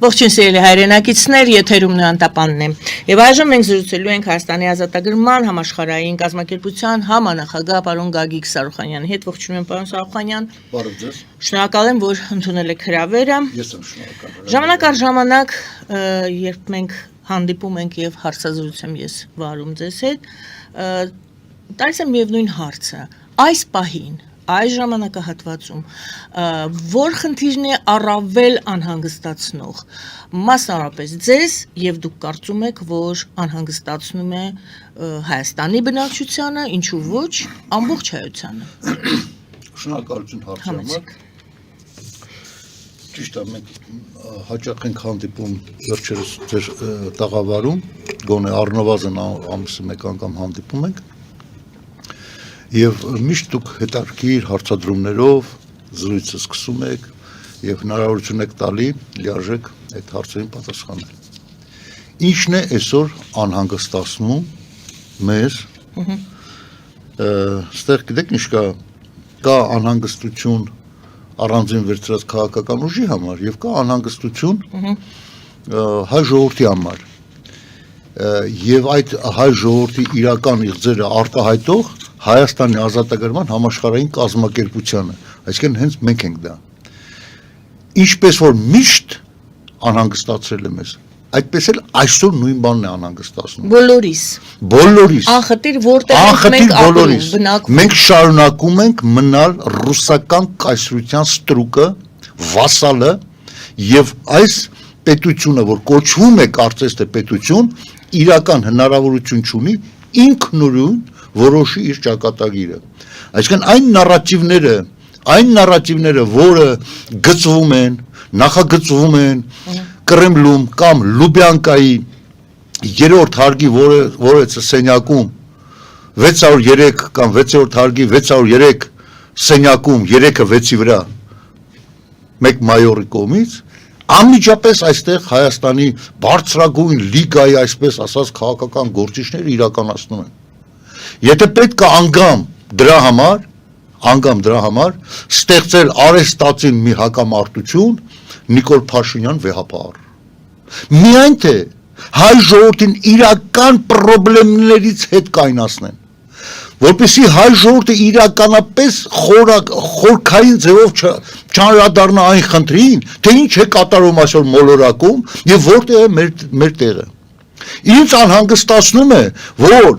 Ողջույն սիրելի հայրենակիցներ, եթերում Նանտապանն է։ Եվ այժմ մենք զրուցելու ենք Հայաստանի ազատագրման համաշխարհային կազմակերպության համանախագահ պարոն Գագիկ Սարուխանյանի հետ։ Ողջունում եմ պարոն Սարուխանյան։ Բարև ձեզ։ Շնորհակալ եմ, որ ընդունել եք հրավերը։ Ես եմ շնորհակալ։ Ժամանակ առ ժամանակ, երբ մենք հանդիպում ենք եւ հարցազրույց եմ ես վարում ձեզ հետ, տալիս եմ միևնույն հարցը։ Այս պահին այս ժամանակահատվածում որ խնդիրն է առավել անհանգստացնող մասնավորապես ձեզ եւ դուք կարծում եք որ անհանգստացնում է Հայաստանի բնակչությանը ինչու ոչ ամբողջ հայությանը Շնորհակալություն հարցի համար ճիշտ է մենք հաճախ ենք հանդիպում վերջերս ձեր տաղավարում գոնե առնվազն ամիսը մեկ անգամ հանդիպում ենք Եվ միշտ դուք հետաքրքիր հարցադրումներով զրույցը սկսում եք եւ հնարավորություն եք տալի լիարժեք այդ հարցերին պատասխանել։ Ինչն է այսօր անհանգստացնում մեզ։ Ստեղ գիտեք ինչ կա անհանգստություն առանձին վերցրած քաղաքական ուժի համար եւ կա անհանգստություն հայ ժողովրդի համար։ Եվ այդ հայ ժողովրդի իրական իղձերը արտահայտող Հայաստանի ազատագրման համաշխարհային կազմակերպությանը, այսինքն հենց մենք ենք դա։ Ինչպես որ միշտ անհանգստացրել է մեզ, այդպես էլ այսօր նույն բանն է անհանգստացնում։ Բոլորիս։ Անխտիր որտեղ մենք ապրում, մենք շարունակում ենք մնալ ռուսական կայսրության ստրուկը, վասալը եւ այս պետությունը, որ կոչվում է կարծես թե պետություն, իրական հնարավորություն չունի ինքնուրույն որոշի իր ճակատագիրը։ Այսինքն այն նարատիվները, որը գծվում են, նախագծվում են Կրեմլում կամ Լուբյանկայի 3-րդ հարգի որը սենյակում 603 կամ 6-րդ հարգի 603 սենյակում 3-ը 6-ի վրա մեկ մայորի կողմից անմիջապես այստեղ Հայաստանի բարձրագույն լիգայի այսպես ասած քաղաքական գործիչները իրականացնում են Եթե պետք է անգամ դրա համար ստեղծել արեստացին մի հակամարտություն Նիկոլ Փաշինյան վեհապահ Միայն թե հայ ժողովրդին իրական խնդիրներից հետ կայնացնեն որպեսզի հայ ժողովուրդը իրականապես խորքային ձևով չանդրադառնա այն խնդրին թե ինչ է կատարում այսօր մոլորակում եւ որտեղ է մեր տեղը Ինձ անհանգստացնում է որ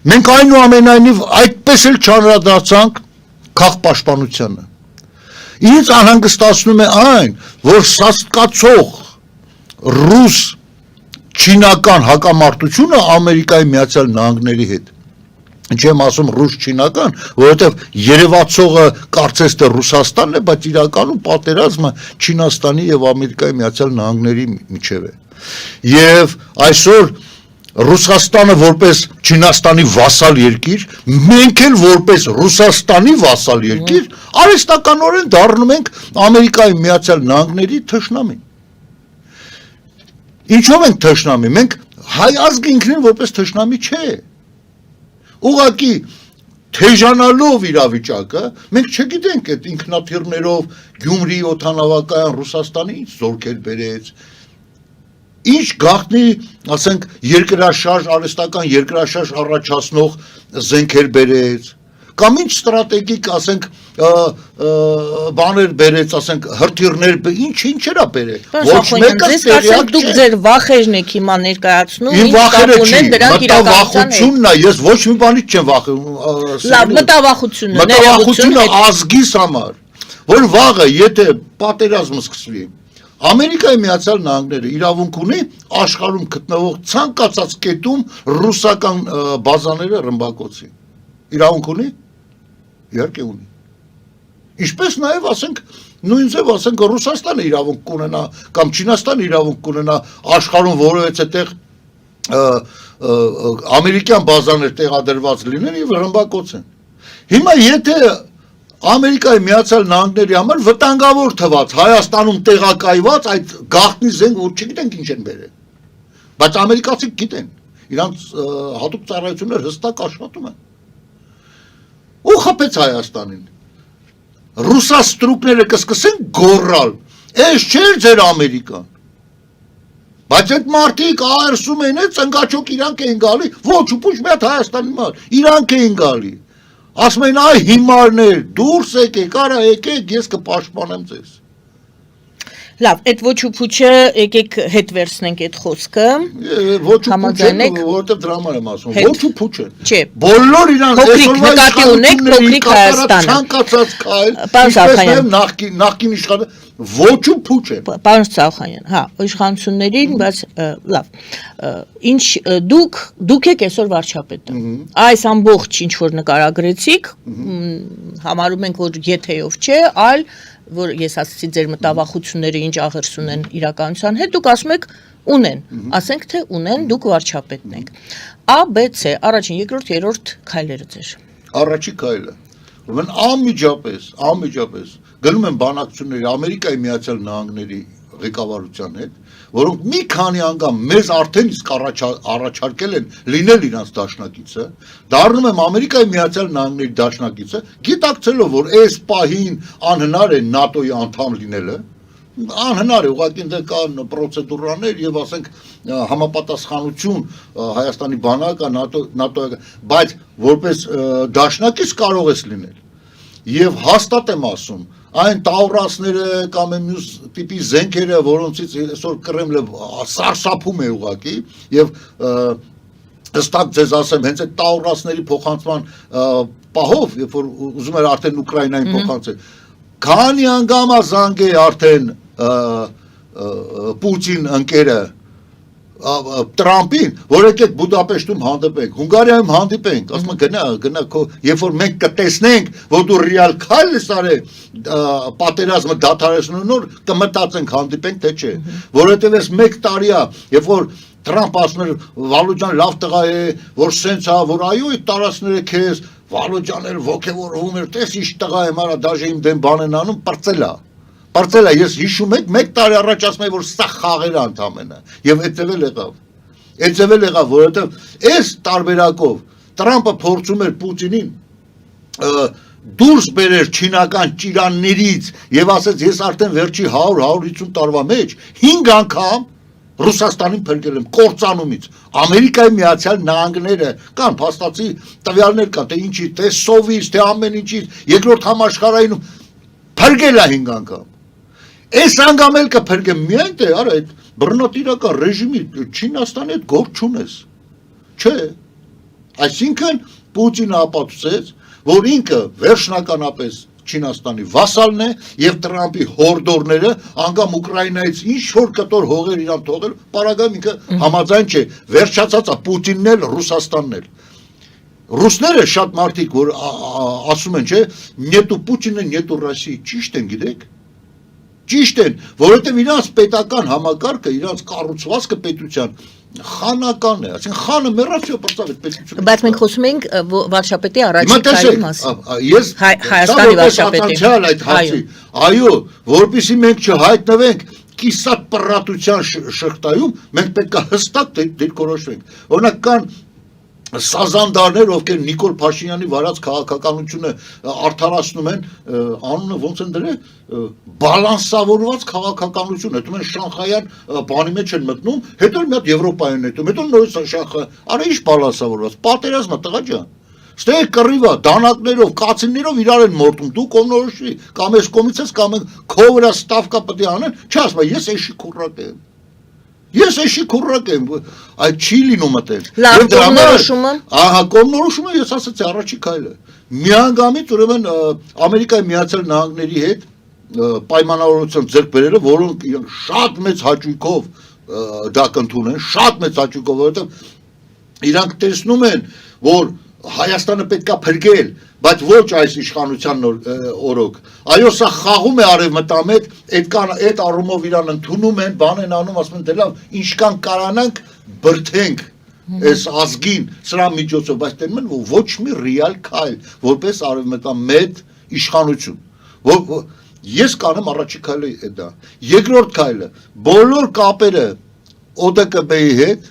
Մենք այնուամենայնիվ այդպես էլ չանդրադարձանք քաղաքապաշտպանությանը։ Ինձ անհանգստացնում է այն, որ սաստկացող ռուս-չինական հակամարտությունը Ամերիկայի Միացյալ Նահանգների հետ։ Չեմ ասում ռուս-չինական, որովհետև երևացողը կարծես թե Ռուսաստանն է, բայց իրականում պատերազմը Չինաստանի եւ Ամերիկայի Միացյալ Նահանգների միջև է։ Եվ այսօր Ռուսաստանը որպես Չինաստանի վասալ երկիր, մենք էլ որպես Ռուսաստանի վասալ երկիր, արհեստականորեն դառնում ենք Ամերիկայի Միացյալ Նահանգների թշնամին։ Ինչով ենք թշնամի, մենք հայ ազգը ինքնին որպես թշնամի չէ։ Ուղղակի թեժանալով իրավիճակը, մենք չգիտենք այդ ինքնաթիռներով Գյումրի օդանավակայան Ռուսաստանի ինչ զորքեր բերեց, Ինչ գաղտնի, ասենք, արհեստական երկրաշարժ առաջացնող զենքեր բերեց, կամ ինչ ստրատեգիկ, ասենք, բաներ բերեց, ասենք, հրթիռներ, ինչերա բերեց, ոչ մեկը տեղյակ չէ։ Դուք ձեր վախերն եք հիմա ներկայացնում, ինչ կապ ունեն դրանք իրականությունն է, ես ոչ մի բանից չեմ վախենում։ Լավ, մտավախությունը ազգիս համար, որ վաղը, եթե պատերազմը սկսվի, Ամերիկայի Միացյալ Նահանգները իրավունք ունի աշխարհում գտնվող ցանկացած կետում ռուսական բազաները ռմբակոծի։ Իրավունք ունի։ Իհարկե ունի։ Ինչպես նաև ասենք նույն ձև ասենք Ռուսաստանը իրավունք կունենա կամ Չինաստանը իրավունք կունենա աշխարհում որևէ տեղ ամերիկյան բազաներ տեղադրված լինեն եւ ռմբակոծեն։ Հիմա եթե Ամերիկայի Միացյալ Նահանգների համար վտանգավոր թվաց Հայաստանում տեղակայված այդ գաղտնի զենք, որ չգիտենք ինչ են բերել։ Բայց ամերիկացիք գիտեն, իրանց հատուկ ծառայությունները հստակ աշխատում են։ Ու խփեց Հայաստանին։ Ռուսաստրուկները կսկսեն գոռալ, «Էս չէր ձեր Ամերիկան»։ Բայց այդ մարդիկ ԱՌՍ-ում են, ծնգաչոք իրանք էին գալի, ոչ ու փուշ մի հատ Հայաստանի մար, իրանք էին գալի։ Ասում են այ հիմարներ, դուրս եկեք, արա եկեք, ես կպաշտպանեմ ձեզ։ Լավ, այդ ոչ ու փուչը եկեք հետ վերցնենք այդ խոսքը։ Ոչ ու փուչը, որտեղ դրա համար եմ ասում, ոչ ու փուչը։ Չէ։ Բոլոր իրանք Փոքրիկ նկատի ունեք, փոքրիկ Հայաստանը։ Ցանկացած քայլ, Պարոն Սաֆանյան, նախկին իշխանը ոչ ու փուչ է։ Պարոն Սաֆանյան, հա, իշխանություններին, բայց լավ։ Ինչ դուք եք այսօր վարչապետը։ Այս ամբողջ ինչ որ նկարագրեցիք, համարում ենք որ եթեով չէ, այլ որ ես ասացի ձեր մտավախությունները ինչ աղերս ունեն իրականության հետ, դուք ասում եք ունեն, ասենք թե ունեն, դուք վարչապետն եք։ A, B, C, առաջին, երկրորդ, երրորդ քայլերը ձեր։ Առաջի քայլը։ Ուրեմն անմիջապես գնում են բանակցությունների Ամերիկայի Միացյալ Նահանգների ղեկավարության հետ, որոնք մի քանի անգամ մեզ արդեն իսկ առաջարկել են լինել իրանց դաշնակիցը, դառնում եմ Ամերիկայի Միացյալ Նահանգների դաշնակիցը, գիտակցելով, որ այս պահին անհնար է ՆԱՏՕ-ի անդամ լինելը, անհնար է, ուղղակի դե կան պրոցեդուրաներ եւ ասենք համապատասխանություն Հայաստանի բանակը, ՆԱՏՕ-ը, բայց որպես դաշնակից կարող ես լինել։ Եվ հաստատ եմ ասում, այն տաուրասները կամ մյուս տիպի զենքերը, որոնցից այսօր Կրեմլը սարսափում է ուղղակի եւ հստակ ձեզ ասեմ, հենց այդ տաուրասների փոխանցման պահով, երբ որ ուզում էր արդեն Ուկրաինային փոխանցել, քանի անգամ զանգ է արդեն Պուտին ընկերը Տրամպին, որ եկեք Բուդապեշտում հանդիպենք, Հունգարիայում հանդիպենք, ասում գնա, երբ որ մենք կտեսնենք, որ դու ռեալ քայլ ես արել պատերազմը դադարեցնելու նոր կմտածենք հանդիպենք, թե չէ, որովհետև այս 1 տարի է, երբ որ Տրամպ ասում էր Վալոջան լավ տղա է, որ սենց է, որ այո, այդ տարածքները քեզ, Վալոջան էլ ոգևորվում էր, տես ինչ տղա եմ արա, դաժե իմ դեմ բան են անում, Պարծել է, ես հիշում եք, 1 տարի առաջ ասում եմ, որ սա խաղեր է ընդամենը, և էծևել եղավ, որովհետև այս տարբերակով Տրամպը փորձում էր Պուտինին դուրս բերեր չինական ճիրաններից և ասեց, ես արդեն վերջի 100-150 տարվա մեջ 5 անգամ Ռուսաստանին փրկել եմ կործանումից, Ամերիկայի Միացյալ Նահանգները կան փաստացի տվյալներ կան, թե ինչի, թե սովից, թե ամեն ինչից, երկրորդ համաշխարհայինում փրկել է 5 անգամ։ Այս անգամ էլ կփրկեմ, միայն թե արա այդ բռնատիրական ռեժիմի Չինաստանի հետ գործ չունես։ Չէ։ Այսինքն Պուտինը ապացուցեց, որ ինքը վերջնականապես Չինաստանի վասալն է եւ Տրամպի հորդորները անգամ Ուկրաինայից ինչ որ կտոր հողեր իրան թողել, պարագայում ինքը համաձայն չէ, վերջացած է Պուտինն էլ, Ռուսաստանն էլ։ Ռուսները շատ մարդիկ որ ասում են, չէ, նետու Պուտինը, նետու Ռոսիա, ճիշտ են, գիտեք։ Ճիշտ են, որովհետև իրանց պետական համակարգը, իրանց կառուցվածքը պետության խանական է, այսինքն խանը մեռացիա բրծավ այդ պետությունը։ Բայց մենք խոսում ենք վարչապետի առաջին քայլի մասին։ Ես Հայաստանի վարչապետի։ Այո, որպեսզի մենք չհայտնվենք կիսատ պռատության շղթայում, մենք պետք է հստակ դիրքորոշվենք։ Օրինակ կան սազանդարներ, ովքեր Նիկոլ Փաշինյանի վարած քաղաքականությունը արդարացնում են, անունը ոնց են դրել, բալանսավորված քաղաքականություն, հետո մենք Շանխայյան բանի մեջ են մտնում, հետո մի հատ Եվրոպայում նետում, հետո նորից Շանխայ, արա ինչ բալանսավորված, պատերազմը տղա ջան, ստե կռիվա, դանակներով, կացիններով իրար են մորտում, դու կողնորոշվի, կամ ես կողմից ես, կամ քո վրա ստավկա պետք է անեն, չասում, ես էշի քուրակ եմ։ Ես էշի քուրակ եմ, այդ չի լինում այդպես։ Լավ, կողմնորոշումը։ Ահա, կողմնորոշումը ես ասացի առաջի քայլը։ Միանգամից ուրեմն Ամերիկայի Միացյալ Նահանգների հետ պայմանավորություն ձեռք բերելը, որոնք շատ մեծ հաճույքով դա կընդունեն, շատ մեծ հաճույքով, որովհետև իրանք տեսնում են, որ Հայաստանը պետք է փրկել, բայց ոչ այս իշխանության օրոք։ Այո, սա խաղում է արևմտամետ, այդ առումով իրան ընդունում են, բան են անում, ասում են դե լավ, ինչքան կարանանք բրթենք այս ազգին սրա միջոցով, բայց տենում են ոչ մի ռեալ քայլ, որպես արևմտամետ իշխանություն։ Ես կանեմ առաջի քայլը դա։ Երկրորդ քայլը, բոլոր կապերը ՕԴԿԲ-ի հետ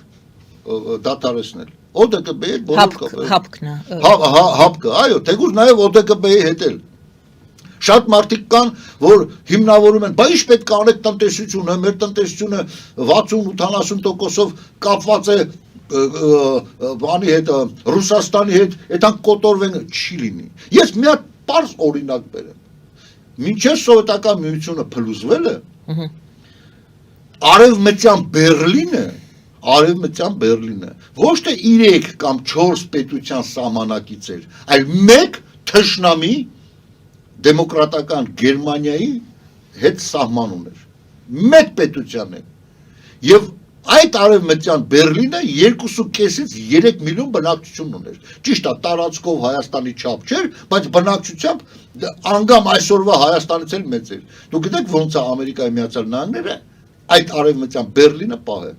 դադարեցնել։ ՕԴԿԲ-ի հետ բոլոր կապերը։ Հապկն է։ Հապկը, այո, թեկուզ նաև ՕԴԿԲ-ի հետ էլ։ Շատ մարդիկ կան, որ հիմնավորում են, բայց ինչ պետք է անեք տնտեսությունը, մեր տնտեսությունը 60-80%-ով կապված է բանի հետ, Ռուսաստանի հետ, այդան կոտորվեն չի լինի։ Ես մի հատ պարզ օրինակ բերեմ։ Մինչև սովետական միությունը փլուզվել է, արևմտյան Բերլինը ոչ թե 3 կամ 4 պետության սահմանակից էր, այլ մեկ թշնամի դեմոկրատական Գերմանիայի հետ սահման ուներ։ Մեկ պետության է։ Եվ այդ արևմտյան Բերլինը 2.5-ից 3 միլիոն բնակչություն ուներ։ Ճիշտ է, տարածքով Հայաստանի չափ չէր, բայց բնակչությամբ անգամ այսօրվա Հայաստանից էլ մեծ էր։ Դուք գիտեք ոնց է Ամերիկայի Միացյալ Նահանգները այդ արևմտյան Բերլինը պահել։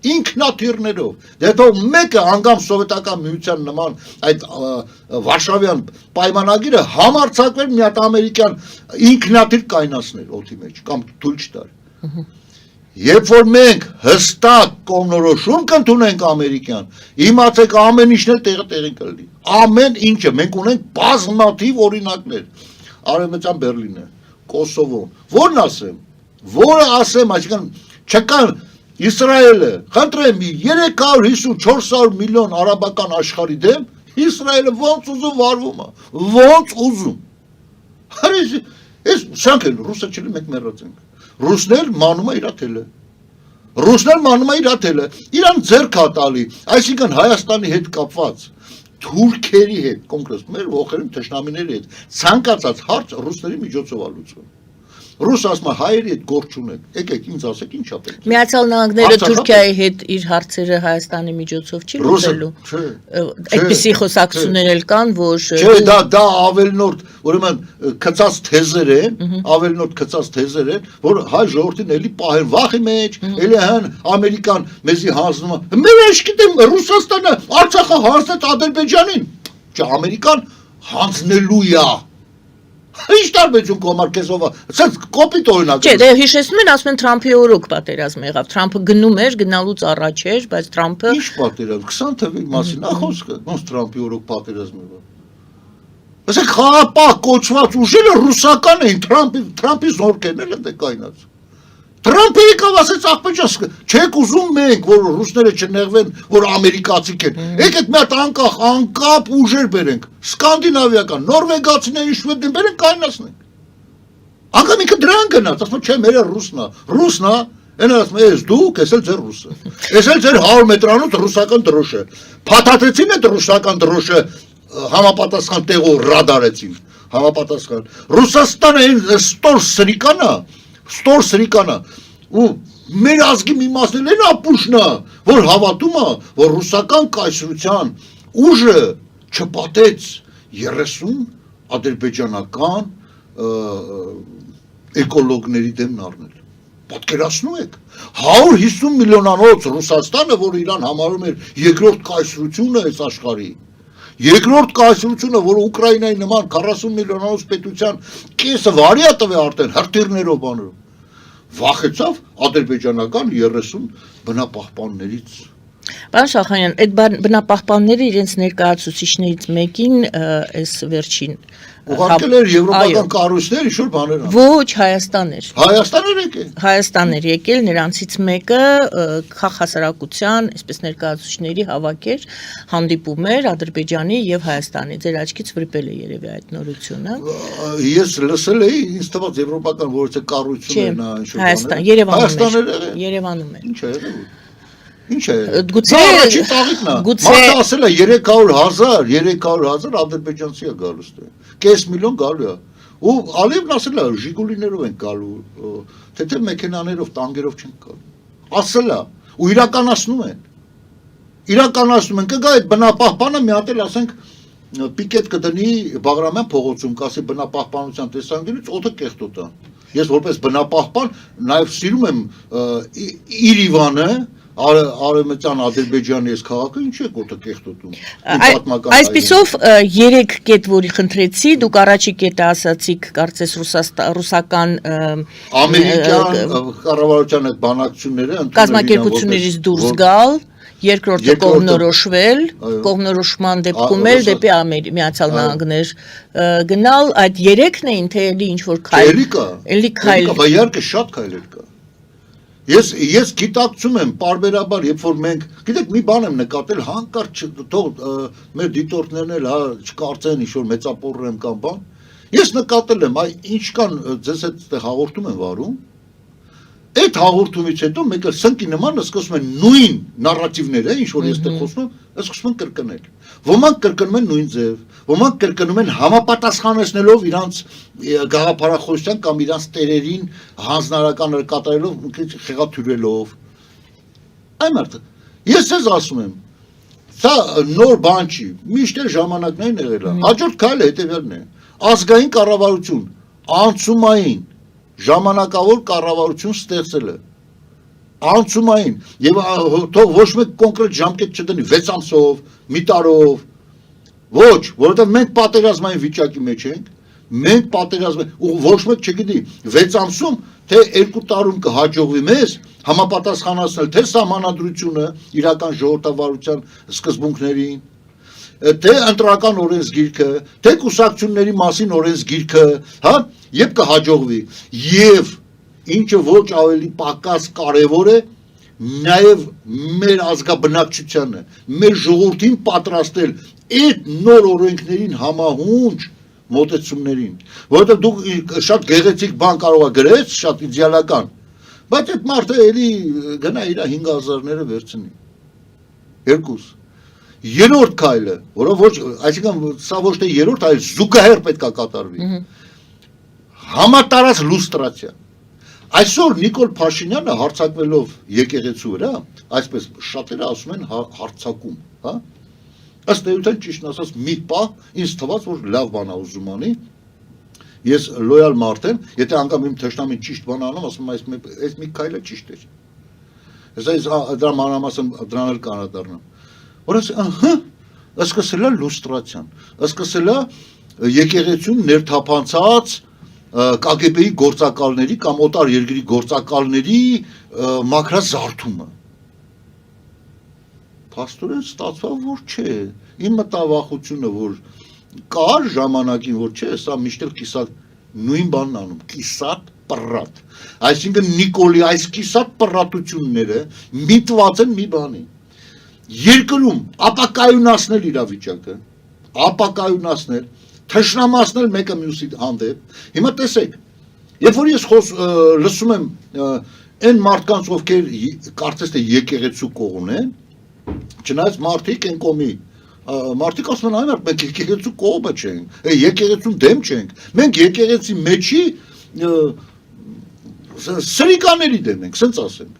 Ինքնաթիռներով։ Դե հետո մեկը անգամ սովետական միության նման այդ Վարշավյան պայմանագիրը համարձակվել մի հատ ամերիկյան ինքնաթիռ կայնացներ օդի մեջ կամ թույլ չտար։ Երբ որ մենք հստակ կողմնորոշում կընդունենք ամերիկյան, իմացեք ամեն ինչն էլ տեղին կլինի։ Ամեն ինչը մենք ունենք բազմաթիվ օրինակներ։ Արևմտյան Բերլինը, Կոսովոն, որն ասեմ, այսինքն չկան Իսրայելը, խնդրեմ, 350-400 միլիոն արաբական աշխարհի դեմ, Իսրայելը ոնց ուզում վարվում է, ոնց ուզում։ Այս սրանք են ռուսը չլի մենք մեռած ենք։ Ռուսներ մանում է իր աթելը, իրան ձեռք է տալի, այսինքն Հայաստանի հետ կապված թուրքերի հետ, կոնկրետ մեր ողերին թշնամիների հետ, ցանկացած հարց ռուսների միջոցով է լուծվում։ Ռուս ասում է հայերի հետ գործ չունենք, եկեք ինձ ասեք ինչա պետք։ Միացյալ Նահանգները Թուրքիայի հետ իր հարցերը Հայաստանի միջոցով չի լուծելու։ Այդպիսի խոսակցություններ էլ կան, որ չէ, դա ավելնորդ, ուրեմն քծած թեզեր են, որ հայ ժողովրդին էլի պահեն վախի մեջ, էլի հան ամերիկան մեզի հանձնում է։ Մեր ինչ գիտեմ Ռուսաստանը Արցախը հանձնեց Ադրբեջանին։ Չէ, ամերիկան հանձնելու է։ Ինչ տարբերություն կոմար քեզով, ասած կոպիտ օրինակ։ Չէ, դե հիշեցնում են, ասում են Թրամփի օրոք պատերազմ եղավ։ Թրամփը գնում էր, գնալուց առաջ էր, բայց Թրամփը Ինչ պատերազմ, 20 թվականի մասին է խոսքը, ոնց Թրամփի օրոք պատերազմ եղավ։ Ասեք խաղապահ կոչված ուժերը ռուսական էին, Թրամփի զորքերն էլ դե կայնած։ Թրամփը եկավ ասեց աղբեջաս, չեք ուզում մենք, որ ռուսները չնեղվեն, որ ամերիկացիք են։ Եկեք մի հատ անկապ ուժեր բերենք, սկանդինավիական, նորվեգացիներին, շվեդներին բերենք կայնացնենք։ Անգամ ինքը դրան գնաց, ասում չէ, մեր ռուսն է, այն ասում է, ես դուք, ես էլ ձեր ռուսը։ Ես էլ ձեր 100 մետրանոց ռուսական դրոշը։ Փաթաթեցին այդ ռուսական դրոշը համապատասխան տեղով ռադարեցին, համապատասխան։ Ռուսաստանը այն ստոր սրիկանը, ու մեր ազգի մի մասն էլ են ապուշնա, որ հավատում է, որ ռուսական կայսրության ուժը չպատեց 30 ադրբեջանական էկոլոգների դեմն առնել։ Պատկերացնում եք, 150 միլիոնանոց Ռուսաստանը, որ իրան համարում էր երկրորդ կայսրությունը այս աշխարհի, երկրորդ կայսրությունը, որ Ուկրաինայի նման 40 միլիոնանոց պետության կեսը վարի է տվել արդեն հրթիռներով բաներով, վախեցավ ադրբեջանական 30 բնապահպաններից։ Պարոն Շախանյան, այդ բնապահպանները իրենց ներկայացուցիչներից մեկին այս վերջին ուղարկել էր եվրոպական կառույցներ, ինչ-որ բաներ ան։ Ոչ, Հայաստան էր։ Հայաստան էր եկել, նրանցից մեկը քաղաքասարակության, այսպես ներկայացուցիչների հավաքեր, հանդիպում էր Ադրբեջանի եւ Հայաստանի։ Ձեր աչքից վրիպել է երևի այդ նորությունը։ Ես լսել էի, ինձ թվաց եվրոպական որոշ կառույցներն ա, ինչ-որ բաներ։ Հայաստան, Երևանում էր։ Ինչ է եղել։ Ինչ է։ Գուցե առաջին տաղիքն է։ Մարդը ասել է 300,000 ադրբեջանցի է գալուց։ Կես միլիոն գալու է։ Ու Ալիևն ասել է ժիգուլիներով են գալու, թե մեքենաներով, տանկերով չեն գալու։ Ասել է ու իրականացնում են։ Կգա այդ բնապահպանը մի հատ էլ ասենք պիկետ կդնի Բաղրամյան փողոցում, կասի բնապահպանության տեսանկյունից օդը կեղտոտ է։ Ես որպես բնապահպան նաև սիրում եմ Իրիվանը Արևմտյան Ադրբեջանի այս քաղաքը ինչ է կոտը կեղտոտում։ Այսպիսով 3 կետ, որի խնդրեցի, դուք առաջի կետը ասացիք, կարծես ռուսական ամերիկյան կառավարության այդ բանակցությունները կազմակերպություններից դուրս գալ երկրորդը կողմնորոշման դեպքում էլ դեպի Միացյալ Նահանգներ գնալ, այդ երեքն էին, թե էլի ինչ-որ քայլ։ Էլի քայլ։ Բայց իհարկե շատ քայլեր կա։ Ես գիտակցում եմ պարբերաբար, երբ որ մենք, գիտեք, մի բան եմ նկատել, հանկարծ թող մեր դիտորդներն էլ չկարծեն ինչ-որ մեծապոռ եմ կամ բան։ Ես նկատել եմ, ինչքան ձեզ հետ հաղորդում են վարում, այդ հաղորդումից հետո մեկ էլ սնկի նման սկսում են նույն նարատիվները, ինչ որ ես դեռ խոսում եմ, սկսում են կրկնել։ Ոմանք կրկնում են նույն ձև, ոմանք կրկնում են համապատասխանեցնելով իրանց գաղափարախոսության կամ իրանց տերերին հանձնարարականներ կատարելով, խեղաթյուրելով։ Այն մարդը, ես ձեզ ասում եմ, սա նոր բան չի, միշտ էլ ժամանակներին եղել է։ Հաջորդ քայլը հետևյալն է, ազգային կառավարություն, անցումային ժամանակավոր կառավարություն ստեղծելը, անցումային, եւ թող ոչ մեկ կոնկրետ ժամկետ չդնի 6 ամսով, մի տարով, ոչ, որովհետեւ մենք պատերազմային վիճակի մեջ ենք, մենք պատերազմ ու ոչ մեկ չգիտի 6 ամսում թե 2 տարում կհաջողվի մեզ համապատասխանացնել թե սահմանադրությունը իրական ժողովրդավարության սկզբունքներին, թե ընտրական օրենսգիրքը, թե կուսակցությունների մասին օրենսգիրքը, հա, երբ կհաջողվի, եւ ինչը ոչ ավելի պակաս կարևոր է, նաեւ մեր ազգաբնակչությանը, մեր ժողովրդին պատրաստել այդ նոր օրենքներին համահունչ մոտեցումներին, որովհետեւ դուք շատ գեղեցիկ բան կարող եք գրել, շատ իդեալական, բայց այդ մարդը էլի գնա իր 5000-ները վերցնի։ Երկուս Երրորդ քայլը, որը ոչ, այսինքն սա ոչ թե երրորդ, այլ զուգահեռ պետք է կատարվի։ Համատարած լուստրացիա։ Այսօր Նիկոլ Փաշինյանը հարձակվելով եկեղեցու վրա, այսպես շատերը ասում են հարձակում, հա։ Ըստ էության ճիշտն ասած մի պահ ինձ թվաց, որ լավ բան է ուզում անի։ Ես լոյալ մարդ եմ, եթե անգամ իմ թշնամին ճիշտ բան անում, ասում եմ այս մի քայլը ճիշտ էր։ Հեսա դրա մանրամասն դրան էլ կանադառնամ։ Որս սկսել է լուստրացիան, սկսել է եկեղեցուն ներթափանցած KGB-ի գործակալների կամ օտար երկրի գործակալների մաքրազարդումը։ Փաստորեն ստացավ, որ չէ, իմ մտավախությունը, որ կար ժամանակին, որ չէ, սա միշտ էլ կիսատ նույն բանն անում, կիսատ պռատ։ Այսինքն Նիկոլի այս կիսատ պռատությունները միտված են մի բանի։ Երկրում ապակայունացնել իրավիճակը, ապակայունացնել, թշնամացնել մեկը մյուսի հանդեպ։ Հիմա տեսեք, երբ որ ես լսում եմ այն մարդկանց, ովքեր կարծես թե եկեղեցու կողմն են, չնայած մարդիկ են կողմի, մարդիկ ասում են, այ մենք եկեղեցու կողմը չենք, եկեղեցուն դեմ չենք, մենք եկեղեցի մեջի սրիկաների դեմ ենք, սենց ասենք։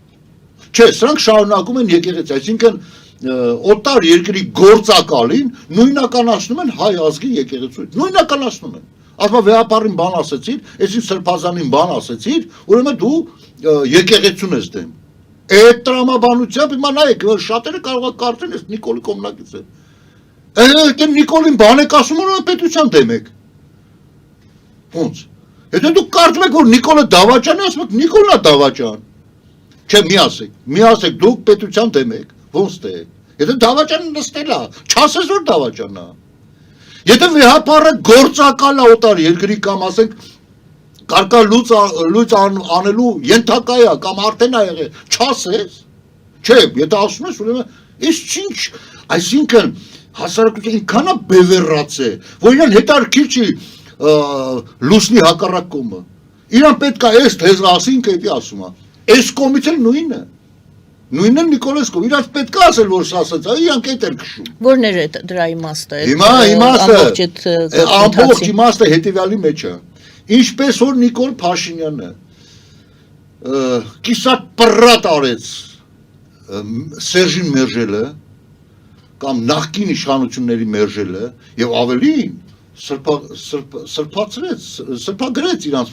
Չէ, սրանք շարունակում են եկեղեցի, այսինքն օտար երկրի գործակալին նույնականացնում են հայ ազգի եկեղեցու, նույնականացնում են։ Ասում վեհապարին բան ասեցիր, այսին սրբազանին բան ասեցիր, ուրեմն դու եկեղեցուն ես դեմ։ Այդ տրամաբանությամբ հիմա նայեք, շատերը կարող են կարծեն, այս Նիկոլի կողմնակից է։ Այդ Նիկոլին բան եք ասում, ուրեմն պետության դեմ եք։ Ոնց։ Եթե դուք կարծում եք, որ Նիկոլը դավաճան է, ասում եք Նիկոլն է դավաճան։ Չէ, մի ասեք, դուք պետության դեմ եք, ոնց թե։ Եթե դավաճանը նստել է, չասես որ դավաճանն է։ Եթե վեհապարը գործակալ է օտար երկրի կամ ասենք կարկա լույս անելու ենթակա է կամ արդեն է եղել, չասես։ Չէ, եթե ասում ես, ուրեմն ის ինչ, այսինքն հասարակությունը ինքան է բևեռած է, որ իրան հետարքիր չի լուսնի հակառակ կողմը։ Իրան պետք է այս թեզը ասին, կետի ասում է։ Այս կողմից էլ նույնն է։ Նույնն է Նիկոլես կողմ, իրանց պետք է ասել, որ սա ասեց, իրանք էդ էր քշում։ Որներ է դրա իմաստը։ Ամբողջ իմաստը հետևյալի մեջ է։ Ինչպես որ Նիկոլ Փաշինյանը կիսատ պռատ արեց Սերժին Մերժելը կամ նախկին իշխանությունների Մերժելը եւ ավելին սրբագրեց իրանց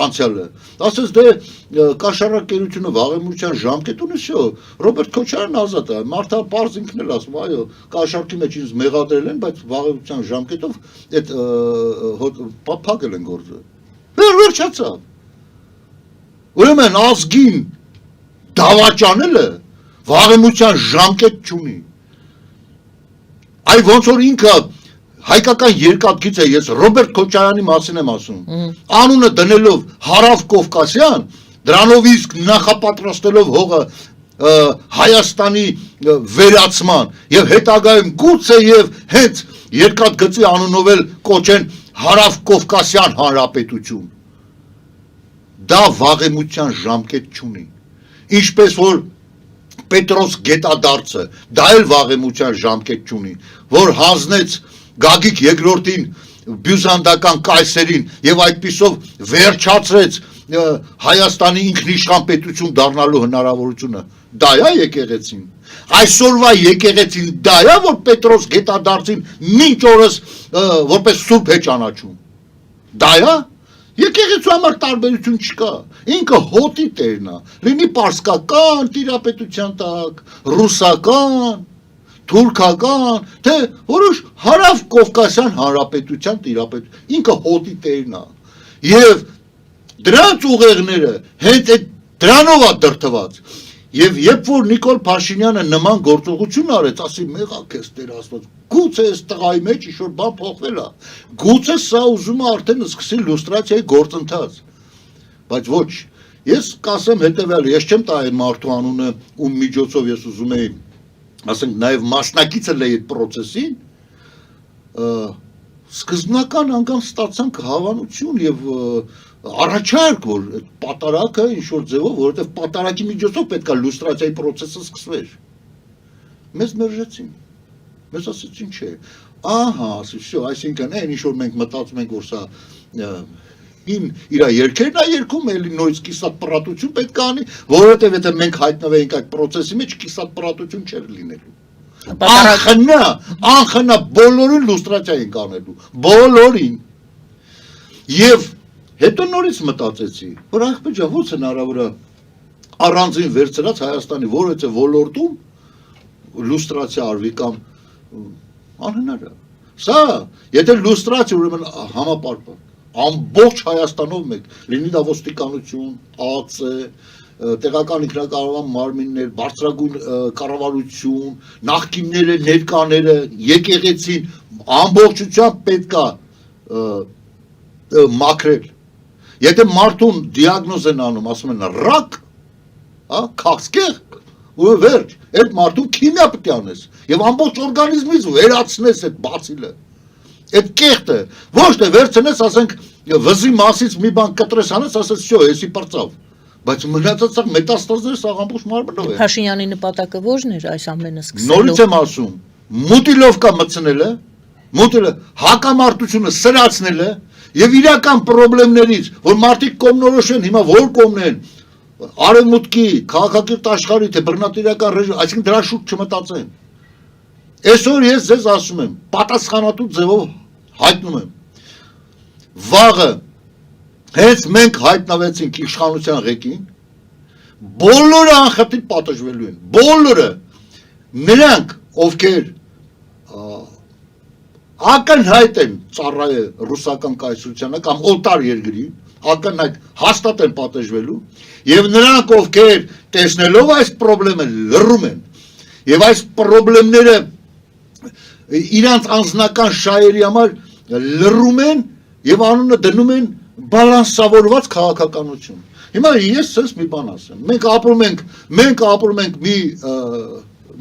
անցյալը։ Ասես դե կաշառակերությունը վաղեմության ժամկետ ունի, շո Ռոբերտ Քոչարյանն ազատ է, մարդը պարզ ինքն էլ ասում, այո, կաշառքի մեջ ինձ մեղադրել են, բայց վաղեմության ժամկետով այդ փակել են գործը։ Վերջացավ։ Ուրեմն ազգին դավաճանելը վաղեմության ժամկետ չունի։ Այ ոնց որ ինքը հայկական երկաթգիծ է, ես Ռոբերտ Քոչարյանի մասին եմ ասում, անունը դնելով Հարավ Կովկասյան, դրանով իսկ նախապատրաստելով հողը Հայաստանի վերացման եւ հետագայում գուցե եւ հենց երկաթգծի անունով էլ կոչեն Հարավ Կովկասյան հանրապետություն։ Դա վաղեմության ժամկետ չունի։ Ինչպես որ Պետրոս Գետադարձը, դա էլ վաղեմության ժամկետ չունի, որ հանձնեց Գագիկ երկրորդին բյուզանդական կայսերին եւ այդպիսով վերջացրեց Հայաստանի ինքնիշխան պետություն դառնալու հնարավորությունը, դա է եկեղեցին։ Այսօրվա եկեղեցին դա է, որ Պետրոս Գետադարձին մինչ օրս որպես սուրբ է ճանաչում։ Դա է։ Եկեղեցու համար տարբերություն չկա, ինքը հոտի տերն է, լինի պարսկական տիրապետության տակ, ռուսական, թուրքական, թե որոշ Հարավ Կովկասյան հանրապետության տիրապետություն, ինքը հոտի տերն է, եւ դրանց ուղեղները հենց այդ դրանով է դրդված, եւ երբ որ Նիկոլ Փաշինյանը նման գործողություն արեց, ասի մեղակ ես Տեր Աստված, գուցե այս տղայի մեջ ինչ-որ բան փոխվել է, գուցե սա ուզում է արդեն սկսել լուստրացիայի գործընթաց, բայց ոչ, ես կասեմ հետեւյալը, ես չեմ տա այն մարդու անունը, ում միջոցով ես ուզում եի, ասենք նաեւ մասնակիցը լեի այդ process-ին, սկզբնական անգամ ստացանք հավանություն եւ առաջարկ, որ այդ պատարակը ինչ-որ ձևով, որովհետեւ պատարակի միջոցով պետք է լուստրացիայի process-ը սկսվեր, մեզ մերժեցին, մեզ ասեցին չէ, ահա, ասեցի, այսինքն այն ինչ-որ մենք մտածում ենք, որ սա իր երկերն է երկում, էլի նույնիսկ կիսատ պրատություն պետք է անի, որովհետև եթե մենք հայտնվեինք այդ process-ի մեջ, կիսատ պրատություն չէր լինելու։ Անխնա բոլորին լուստրացիա ենք անելու, բոլորին։ Եվ հետո նորից մտածեցի, որ ախպետ ջան, ո՞նց հնարավոր է առանձին վերցրած Հայաստանի որևէ ոլորտում լուստրացիա արվի կամ անհնար է։ Սա, եթե լուստրացիա ուրեմն համապարփակ ամբողջ Հայաստանով մեկ, լինի դա ոստիկանություն, ԱԾ, տեղական ինքնակառավարման մարմիններ, բարձրագույն կառավարություն, նախկինները, ներկաները, եկեղեցին ամբողջությամբ պետք է մաքրել։ Եթե մարդուն դիագնոզ են անում, ասում են ռակ, քաղցկեղ, ու վերջ, այդ մարդուն քիմիա պետք է անես եւ ամբողջ օրգանիզմից վերացնես այդ բացիլը։ Այդ կեղտը, ոչ թե վերցնես, ասենք, վզի մասից մի բան կտրես անես, ասես, շո, եսի պրծավ, բայց մնացած սաղ մետաստազներ սաղ ամբողջ մարմնով է։ Փաշինյանի նպատակը ո՞րն էր այս ամենը սկսելու։ Նորից եմ ասում, մուտիլովկա մտցնելը, հակամարտությունը սրացնելը եւ իրական խնդիրներից, որ մարդիկ կողմնորոշեն, հիմա որ կողմն են, արևմուտքի, քաղաքակիրթ աշխարհի, թե բռնատիրական ռեժիմի, այսինքն դրա շուրջ չմտածեն։ Այսօր ես ձեզ ասում եմ, պատասխանատու ձևով հայտնում եմ, վաղը հենց մենք հայտնվեցինք իշխանության ղեկին, բոլորը անխտիր պատժվելու են, բոլորը, նրանք, ովքեր ակնհայտ են ծառայել ռուսական կայսրությանը կամ օտար երկրի, ակնհայտ հաստատ են պատժվելու, եւ նրանք, ովքեր տեսնելով այս խնդիրը լռում են, եւ այս խնդիրները իրանց անձնական շահերի համար լռում են եւ անունը դնում են բալանսավորված քաղաքականություն։ Հիմա ես ցես մի բան ասեմ։ Մենք ապրում ենք մի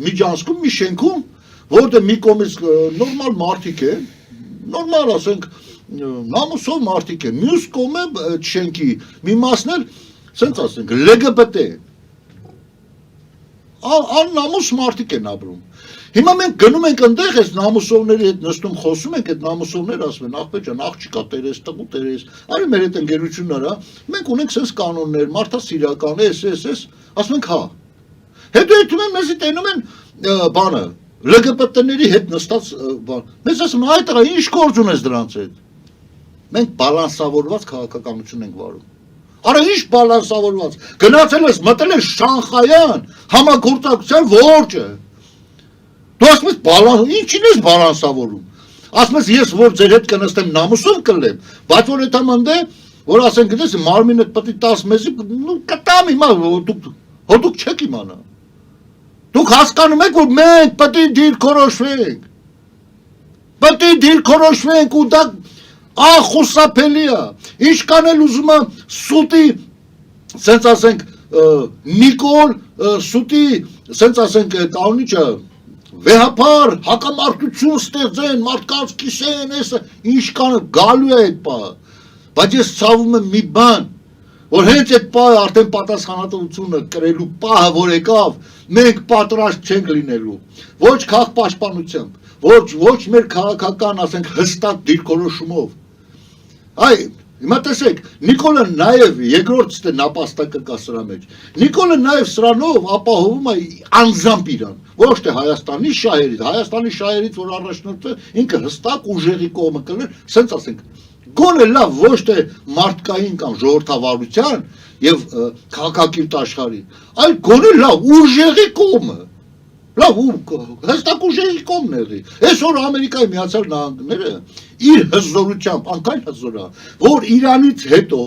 միջանցքում, մի շենքում, որտեղ մի կողմից նորմալ մարդիկ են, նորմալ ասենք նամուսով մարդիկ են, մյուս կողմը շենքի մի մասն էլ, ասենք ասենք, LGBT աննամուս մարդիկ են ապրում։ Հիմա մենք գնում ենք այնտեղ այս նամուսովների հետ նստում խոսում ենք, այդ նամուսովները ասում են, ախպետ ջան, աղջիկա տերես, տղու տերես, արի մեր այդ ընկերությունները, մենք ունենք sense կանոններ, մարդասիրական, էս, ասում ենք հա։ Հետո այդում են մեզի տենում են բանը, LGBT-ների հետ նստած բան։ Մեզ ասում են, այ տղա, ինչ գործ ունես դրանց հետ։ Մենք բալանսավորված քաղաքականություն ենք վարում։ Արա ինչ բալանսավորված։ Գնացել ես, մտել ես Շանխայյան, համագործակցության որջը։ Դու ասում ես ինչին ես բալանսավորում։ Ասում ես ես որ ձեր հետ կնստեմ նամուսով կլեմ, բայց որ այդ ամանդե որ ասեն գիտես մարմինդ պետք է տաս մեզի կտամ հիմա դուք չեք իմանա։ Դուք հասկանում եք, որ մենք պետք է դիրքորոշվենք։ Պետք է դիրքորոշվենք ու դա ախուսափելի է։ Ինչքան էլ ուզում եմ սուտի, սենց ասենք, Նիկոլ սուտի, սենց ասենք, կաունիչը, վեհապար, հակամարտություն ստեղծեն, մարդկանց կիսեն, ինչքան գալու է այդ պահը։ Բայց ես ցավում եմ մի բան, որ հենց այդ պահը արդեն պատասխանատվությունը կրելու պահը, որ եկավ, մենք պատրաստ չենք լինելու, ոչ քաղաքապաշտպանությամբ, ոչ մեր քաղաքական, ասենք, հստակ դիրքորոշումով։ Այ, հիմա տեսեք, Նիկոլը նաև երկրորդ նապաստակը կա սրա մեջ։ Նիկոլը նաև սրանով ապահովում է անձամբ իրան, ոչ թե Հայաստանի շահերից, որ առաջնորդը ինքը հստակ ուժեղի կողմը կլներ, սենց ասենք, գոնե լավ ոչ թե մարդկային կամ ժողովրդավարության եւ քաղաքակիրթ աշխարհի, այլ գոնե լավ ուժեղի կողմը, լավ հստակ ուժեղի կողմն եղի։ Այսօր Ամերիկայի Միացյալ Նահանգները իր հզորությամբ, անկայն հզորա, որ Իրանից հետո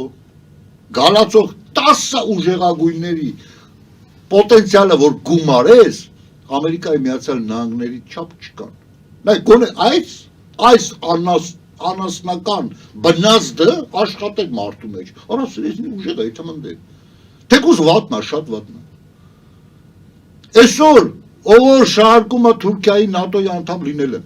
գալացող 10 ուժեղագույնների պոտենցիալը որ գումարես, Ամերիկայի Միացյալ Նահանգների չափ չկան։ Նայ գոնե այս անասնական բնազդը աշխատեք մարդու մեջ։ Արա սրեզնի ուժեղ է, թմնդեք։ Թեկուզ վատնա, շատ վատնա։ Այսօր ով որ շարքում է Թուրքիայի ՆԱՏՕ-ի անդամ լինելը։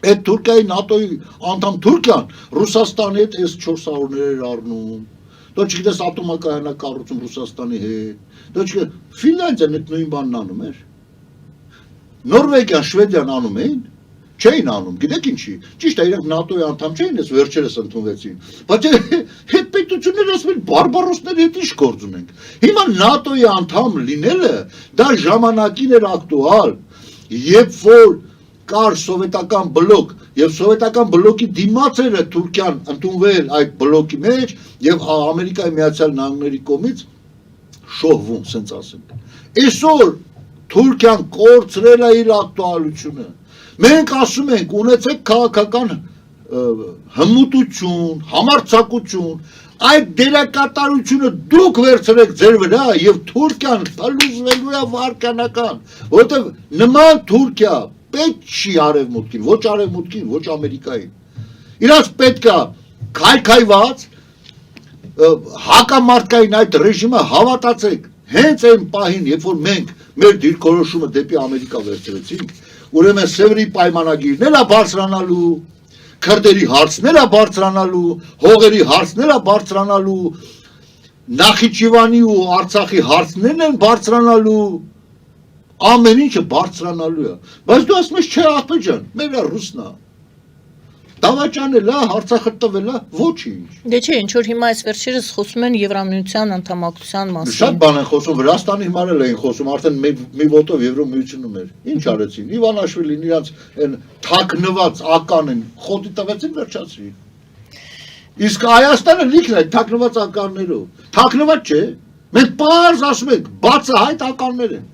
Այդ Թուրքիայի ՆԱՏՕ-ի անդամ Թուրքիան Ռուսաստանի հետ S-400-ներ էր առնում։ Դու չգիտես ատոմակայան կառուցում Ռուսաստանի հետ։ Դու չգիտես Ֆինլանդիան այդ նույն բանն անում էր։ Նորվեգիան, Շվեդիան անում էին, չէին անում, գիտեք ինչի։ Ճիշտ է, իրենք ՆԱՏՕ-ի անդամ չէին, ես վերջերս ընդունվեցին։ Բայց հետ պետությունները ասում են բարբարոսների հետ ինչ գործ ունենք։ Հիմա ՆԱՏՕ-ի անդամ լինելը դա ժամանակին էր ակտուալ, երբ որ կար սովետական բլոկ եւ սովետական բլոկի դիմաց էր Թուրքիան ընդունվել այդ բլոկի մեջ եւ Ամերիկայի Միացյալ Նահանգների կողմից շոհվում, ասենց ասենք։ Այսօր Թուրքիան կորցրել է իր ակտուալությունը։ Մենք ասում ենք, ունեցեք քաղաքական հմտություն, համարձակություն, այդ դերակատարությունը դուք վերցրեք ձեր վրա եւ Թուրքիան փլուզվելու է վարկանական, որովհետեւ նման Թուրքիա պետք չի արևմուտքին, ոչ արևմուտքին, ոչ Ամերիկային։ Իրանց պետք է քայքայված հակամարտկային այդ ռեժիմը հավատացեք, հենց այն պահին, երբ որ մենք մեր դիրքորոշումը դեպի Ամերիկա վերցրեցինք, ուրեմն Սևրի պայմանագիրն էլ է բարձրանալու, քրդերի հարցն էլ է բարձրանալու, հողերի հարցն էլ է բարձրանալու, Նախիջևանի ու Արցախի հարցներն են բարձրանալու, ամեն ինչը բարձրանալու է։ Բայց դու ասում ես, չէ, ախպեր ջան, մեր ռուսն է։ Դավաճանել է, Արցախը տվել է, ոչինչ։ Դե չէ, ինչ որ հիմա այս վերջերս խոսում են Եվրամիության անդամակցության մասին։ Շատ բան են խոսում, Վրաստանի հիմա էլ էին խոսում, արդեն մի ոտով Եվրամիությունում էր։ Ինչ արեցին։ Իվանաշվիլին իրանց այն թաքնված ականին խոտի տվեցին, վերջացրին։ Իսկ Հայաստանը լիքն է թաքնված ականներով։ Թաքնված չէ։ Մենք պարզ ասում ենք, բացահայտ ականներ են։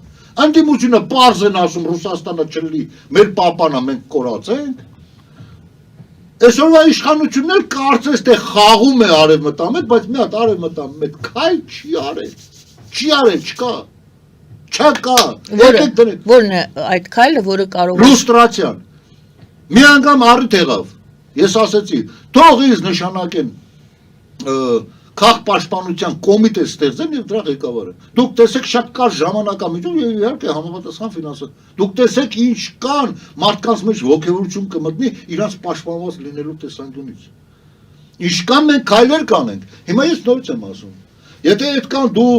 Անդիմությունը պարզ են ասում, Ռուսաստանը չլինի, մեր պապանա մենք կորացենք։ Այսօրվա իշխանությունն էլ կարծես թե խաղում է արևմտամ հետ, բայց մի հատ արևմտամ հետ քայլ չի արել։ Չի արել, չկա։ Չկա։ Որն է այդ քայլը, որը կարող է լուստրացիան։ Մի անգամ առիթ եղավ։ Ես ասեցի, թող ինձ նշանակեն քաղաքապաշտպանության կոմիտե ստեղծեն եւ դրա ղեկավարը։ Դուք տեսեք շատ կար ժամանակամիջում եւ իհարկե համապատասխան ֆինանսը։ Դուք տեսեք ինչ կան մարդկանց մեջ ոգևորություն կմտնի իրանց պաշտպանված լինելու տեսանկյունից։ Ինչքան մենք քայլեր կանենք։ Հիմա ես նորից եմ ասում։ Եթե այդքան դու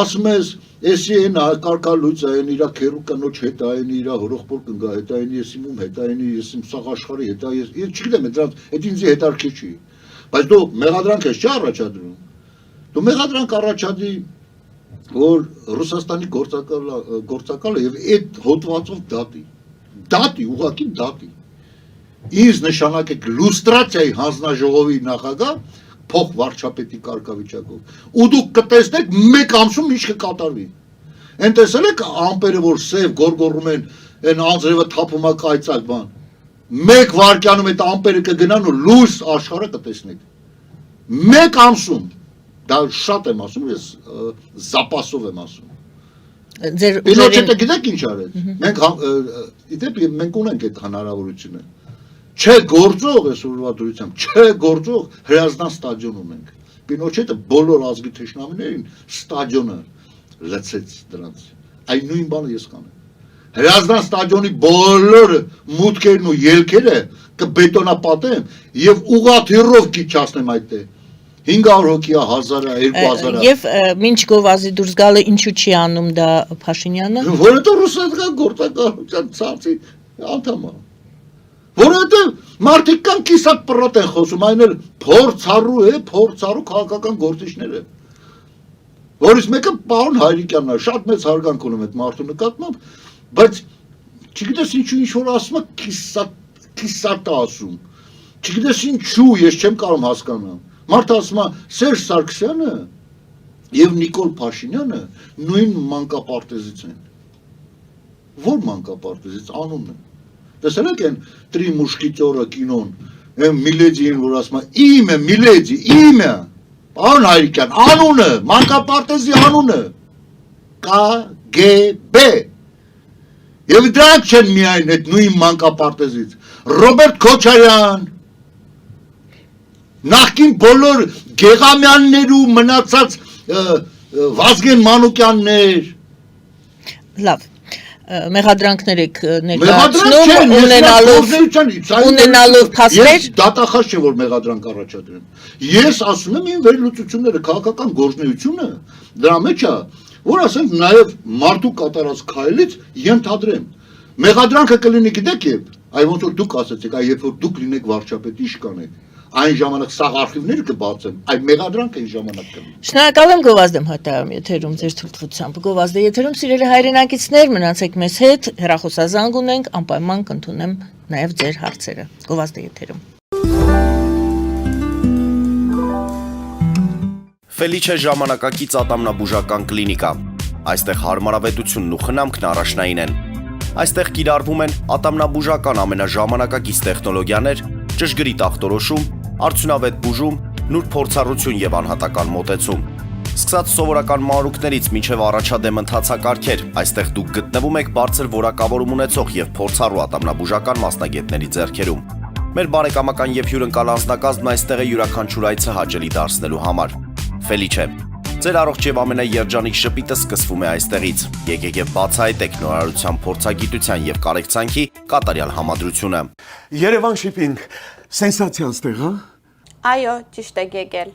ասում ես, էսի այն կարկալույց այն իրա քերու կնոջ հետ այն իրա հորոխբոր կնգա հետ այն ես իմում հետ այն ես իմ սաղ աշխարհի հետ այս չգիտեմ դրանց այդ ինձ հետարքի չի։ Բայց դու մեղադրանք ես չի առաջադրում։ Դու մեղադրանք առաջադրի, որ Ռուսաստանի գործակալը եւ այդ հոդվածով դատի, ուղղակի դատի։ Ինձ նշանակեք լուստրացիայի հանձնաժողովի նախագահ փող վարչապետի կարգավիճակով։ Ու դուք կտեսնեք մեկ ամսում ինչ կկատարվի։ Այն տեսել եք ամպերը, որ սև գորգորում են, այն անձրևը թափում է կայծակ բան։ Մեկ վարկյանում այդ ամպերը կգնան ու լույս աշխարհը կտեսնեք։ Մեկ ամսում, դա շատ եմ ասում, ես զապասով եմ ասում։ Ձեր Պինոչետը գիտեք ինչ արեց։ Մենք ունենք այդ հնարավորությունը։ Չէ գործող այսօրվա դրությամբ, չէ գործող Հրազդան ստադիոն ունենք։ Պինոչետը բոլոր ազգի թշնամիներին ստադիոնը լցեց դրանց։ Այն նույն բանը ես կանեմ։ Հրազդան ստադիոնի բոլոր մուտքերն ու ելքերը կբետոնապատեմ եւ ուղղաթիռով կիչացնեմ այդտեղ։ 500 հոգի, 1000, 2000։ Եվ մինչ գովազդի դուրս գալը ինչու չի անում դա Փաշինյանը։ Որովհետեւ ռուսական գործակալության ցածի անդամ է։ Որովհետեւ մարդիկ կան կիսատ պրոտ են խոսում, այն էլ փորձառու քաղաքական գործիչներ են։ Որից մեկը պարոն Հայրիկյանն է, շատ մեծ հարգանք ունեմ այդ մարդու նկատմամբ, բայց չգիտես ինչու ինչ որ ասում է կիսատ ասում։ Չգիտես ինչու, ես չեմ կարող հասկանալ։ Մարդը ասում է Սերժ Սարգսյանը եւ Նիկոլ Փաշինյանը նույն մանկապարտեզից են։ Որ մանկապարտեզից անունն է։ Տեսել եք այն Տրի մուշկետորը կինոն, այն Միլեդիին, որ ասում է իմը Միլեդի, իմը։ Պարոն Հայրիկյան, անունը, մանկապարտեզի անունը KGB։ Եվ դրանք չեն միայն այդ նույն մանկապարտեզից։ Ռոբերտ Քոչարյան, նախկին բոլոր Գեղամյաններ ու մնացած Վազգեն Մանուկյաններ։ Լավ, մեղադրանքներ եք ներկայացնում, ունենալով փաստեր։ Ես դատախազ չէ, որ մեղադրանք առաջադրեմ։ Ես ասում եմ իմ վերլուծությունները, քաղաքական գործունեությունը դրա մեջ է, որ ասենք նաև մարդու կատարած քայլից ենթադրեմ։ Մեղադրանքը կլինի գիտեք երբ, այ ոնց որ դուք ասացիք, այ երբ որ դուք լինեք վարչապետ, ի՞նչ կանեք։ Այն ժամանակ սաղ արխիվները կբացեն, այ մեղադրանքը այն ժամանակ կլինի։ Շնորհակալ եմ Գովազդեմ Հատայում եթերում ձեր թույլտվությամբ։ Գովազդը եթերում սիրելի հայրենակիցներ, մնացեք մեզ հետ, հեռախոսազանգ ունենք, անպայման կընդունեմ նաև ձեր հարցերը։ Գովազդը եթերում։ Ֆելիչե ժամանակակից ատամնաբուժական կլինիկա։ Այստեղ հարմարավետությունն ու խնամքն առաջնային են։ Այստեղ կիրառվում են ատամնաբուժական ամենաժամանակակից տեխնոլոգիաներ, ճշգրիտ ախտորոշում, արդյունավետ բուժում, նուրբ փորձառություն եւ անհատական մոտեցում։ Սկսած սովորական մանրուքներից մինչև առաջադեմ ընթացակարգեր, այստեղ դուք գտնվում եք բարձր որակավորում ունեցող եւ փորձառու ատամնաբուժական մասնագետների ձեռքերում։ Մեր բարեկամական եւ հյուրընկալ անձնակազմն այստեղ է յուրաքանչյուր այցը հաճելի դարձնելու համար։ Ֆելիչե, ձեր առողջ եւ ամենաերջանիկ շպիտը սկսվում է այստեղից։ Եկեք եւ բացահայտեք նորարարության, փորձագիտության եւ կարեկցանքի կատարյալ համադրությունը։ Երևան շիփինգ, սենսացիա ստեղ, հա։ Այո, ճիշտ եք եկել։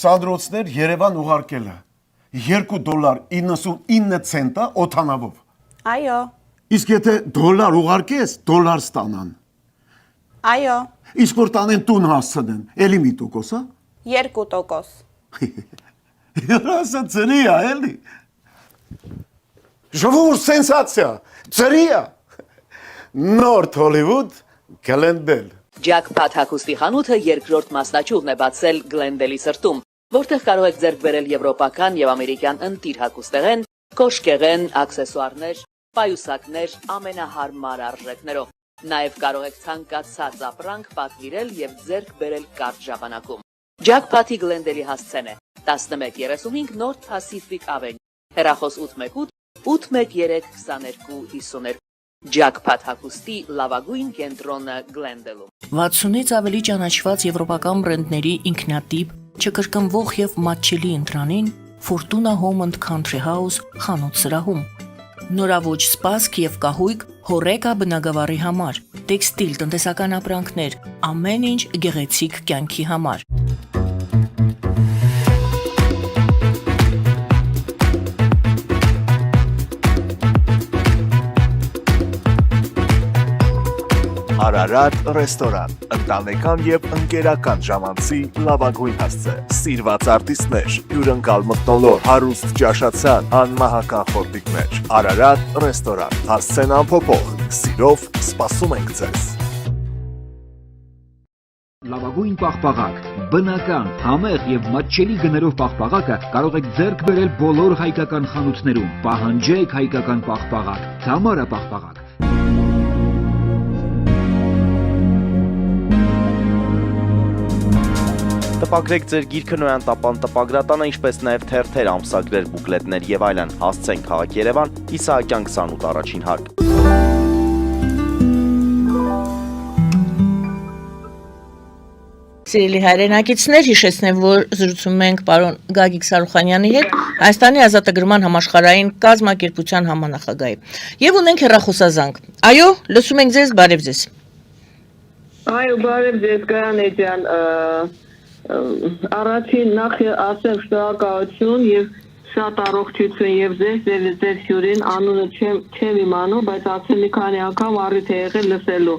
Սանդրոցներ Երևան ուղարկելը $2.99 օթանավով։ Այո, Իսկ եթե դոլար ուղարկես, դոլար ստանան։ այո, Իսկ որ տանեն տուն հասցնեն, էլի մի տոկոս, հա։ 2%։ Ասա ծրի է, էլի։ Ժողովուրդ սենսացիա, ծրի է։ Նորթ Հոլիվուդ, Գլենդել։ Ջաքփաթ հագուստի խանութը երկրորդ մասնաճյուղն է բացել Գլենդելի սրտում, որտեղ կարող եք ձեռք բերել եվրոպական եւ ամերիկյան ընտիր հագուստեղեն, կոշկեղեն, աքսեսուարներ, պայուսակներ ամենահարմար արժեքներով։ Նաեւ կարող եք ցանկացած ապրանք պատվիրել եւ ձեռք բերել կարճ ժամանակում։ Ջաքփաթի Գլենդելի հասցեն է 1135 North Pacific Avenue, հեռախոս 818 813 2252։ Ջաքփաթ հագուստի լավագույն կենտրոնը Գլենդելում։ 60-ից ավելի ճանաչված եվրոպական բրենդների ինքնատիպ, չկրկնվող եւ մատչելի ընտրանին Fortuna Home and Country House խանութ սրահում։ Նորավոճ սպասք եւ կահույք հորեկա բնագավառի համար, տեքստիլ, տնտեսական ապրանքներ, ամեն ինչ գեղեցիկ կյանքի համար։ Արարատ ռեստորան, ընտանեկան եւ ընկերական ժամանցի լավագույն հասցե, սիրված արտիստներ, հյուրընկալ մթնոլորտ, հարուստ ճաշացան, անմահական խորտիկներ, Արարատ ռեստորան, հասցեն անփոփոխ, սիրով սպասում ենք ձեզ։ Լավագույն պաղպաղակ, բնական, համեղ եւ մատչելի գներով պաղպաղակը կարող եք ձեռք բերել բոլոր հայկական խանութներում։ Պահանջեք հայկական պաղպաղակ, Թամարա պաղպաղակ։ Տպագրեք ձեր գիրքը Նոյան տապան տպագրատանը, ինչպես նաև թերթեր, ամսագրեր, բուկլետներ եւ այլն։ Հասցեն քաղաք Երևան, Իսահակյան 28 առաջին հարկ։ Սիրելի հայրենակիցներ, հիշեցնեմ, որ զրուցում ենք պարոն Գագիկ Սարուխանյանի հետ, Հայաստանի ազատագրման համաշխարհային կազմակերպության համանախագահի։ Եվ ունենք հեռախոսազանգ։ Այո, լսում ենք ձեզ, բարև ձեզ։ Այո, բարև ձեզ, Գայանե ջան, առաջին նախ ասեմ շնորհակալություն եւ շատ առողջություն եւ ձեր հյուրին անունը չեմ իմանում, բայց ասեմ մի քանի անգամ առիթ է եղել լսելու։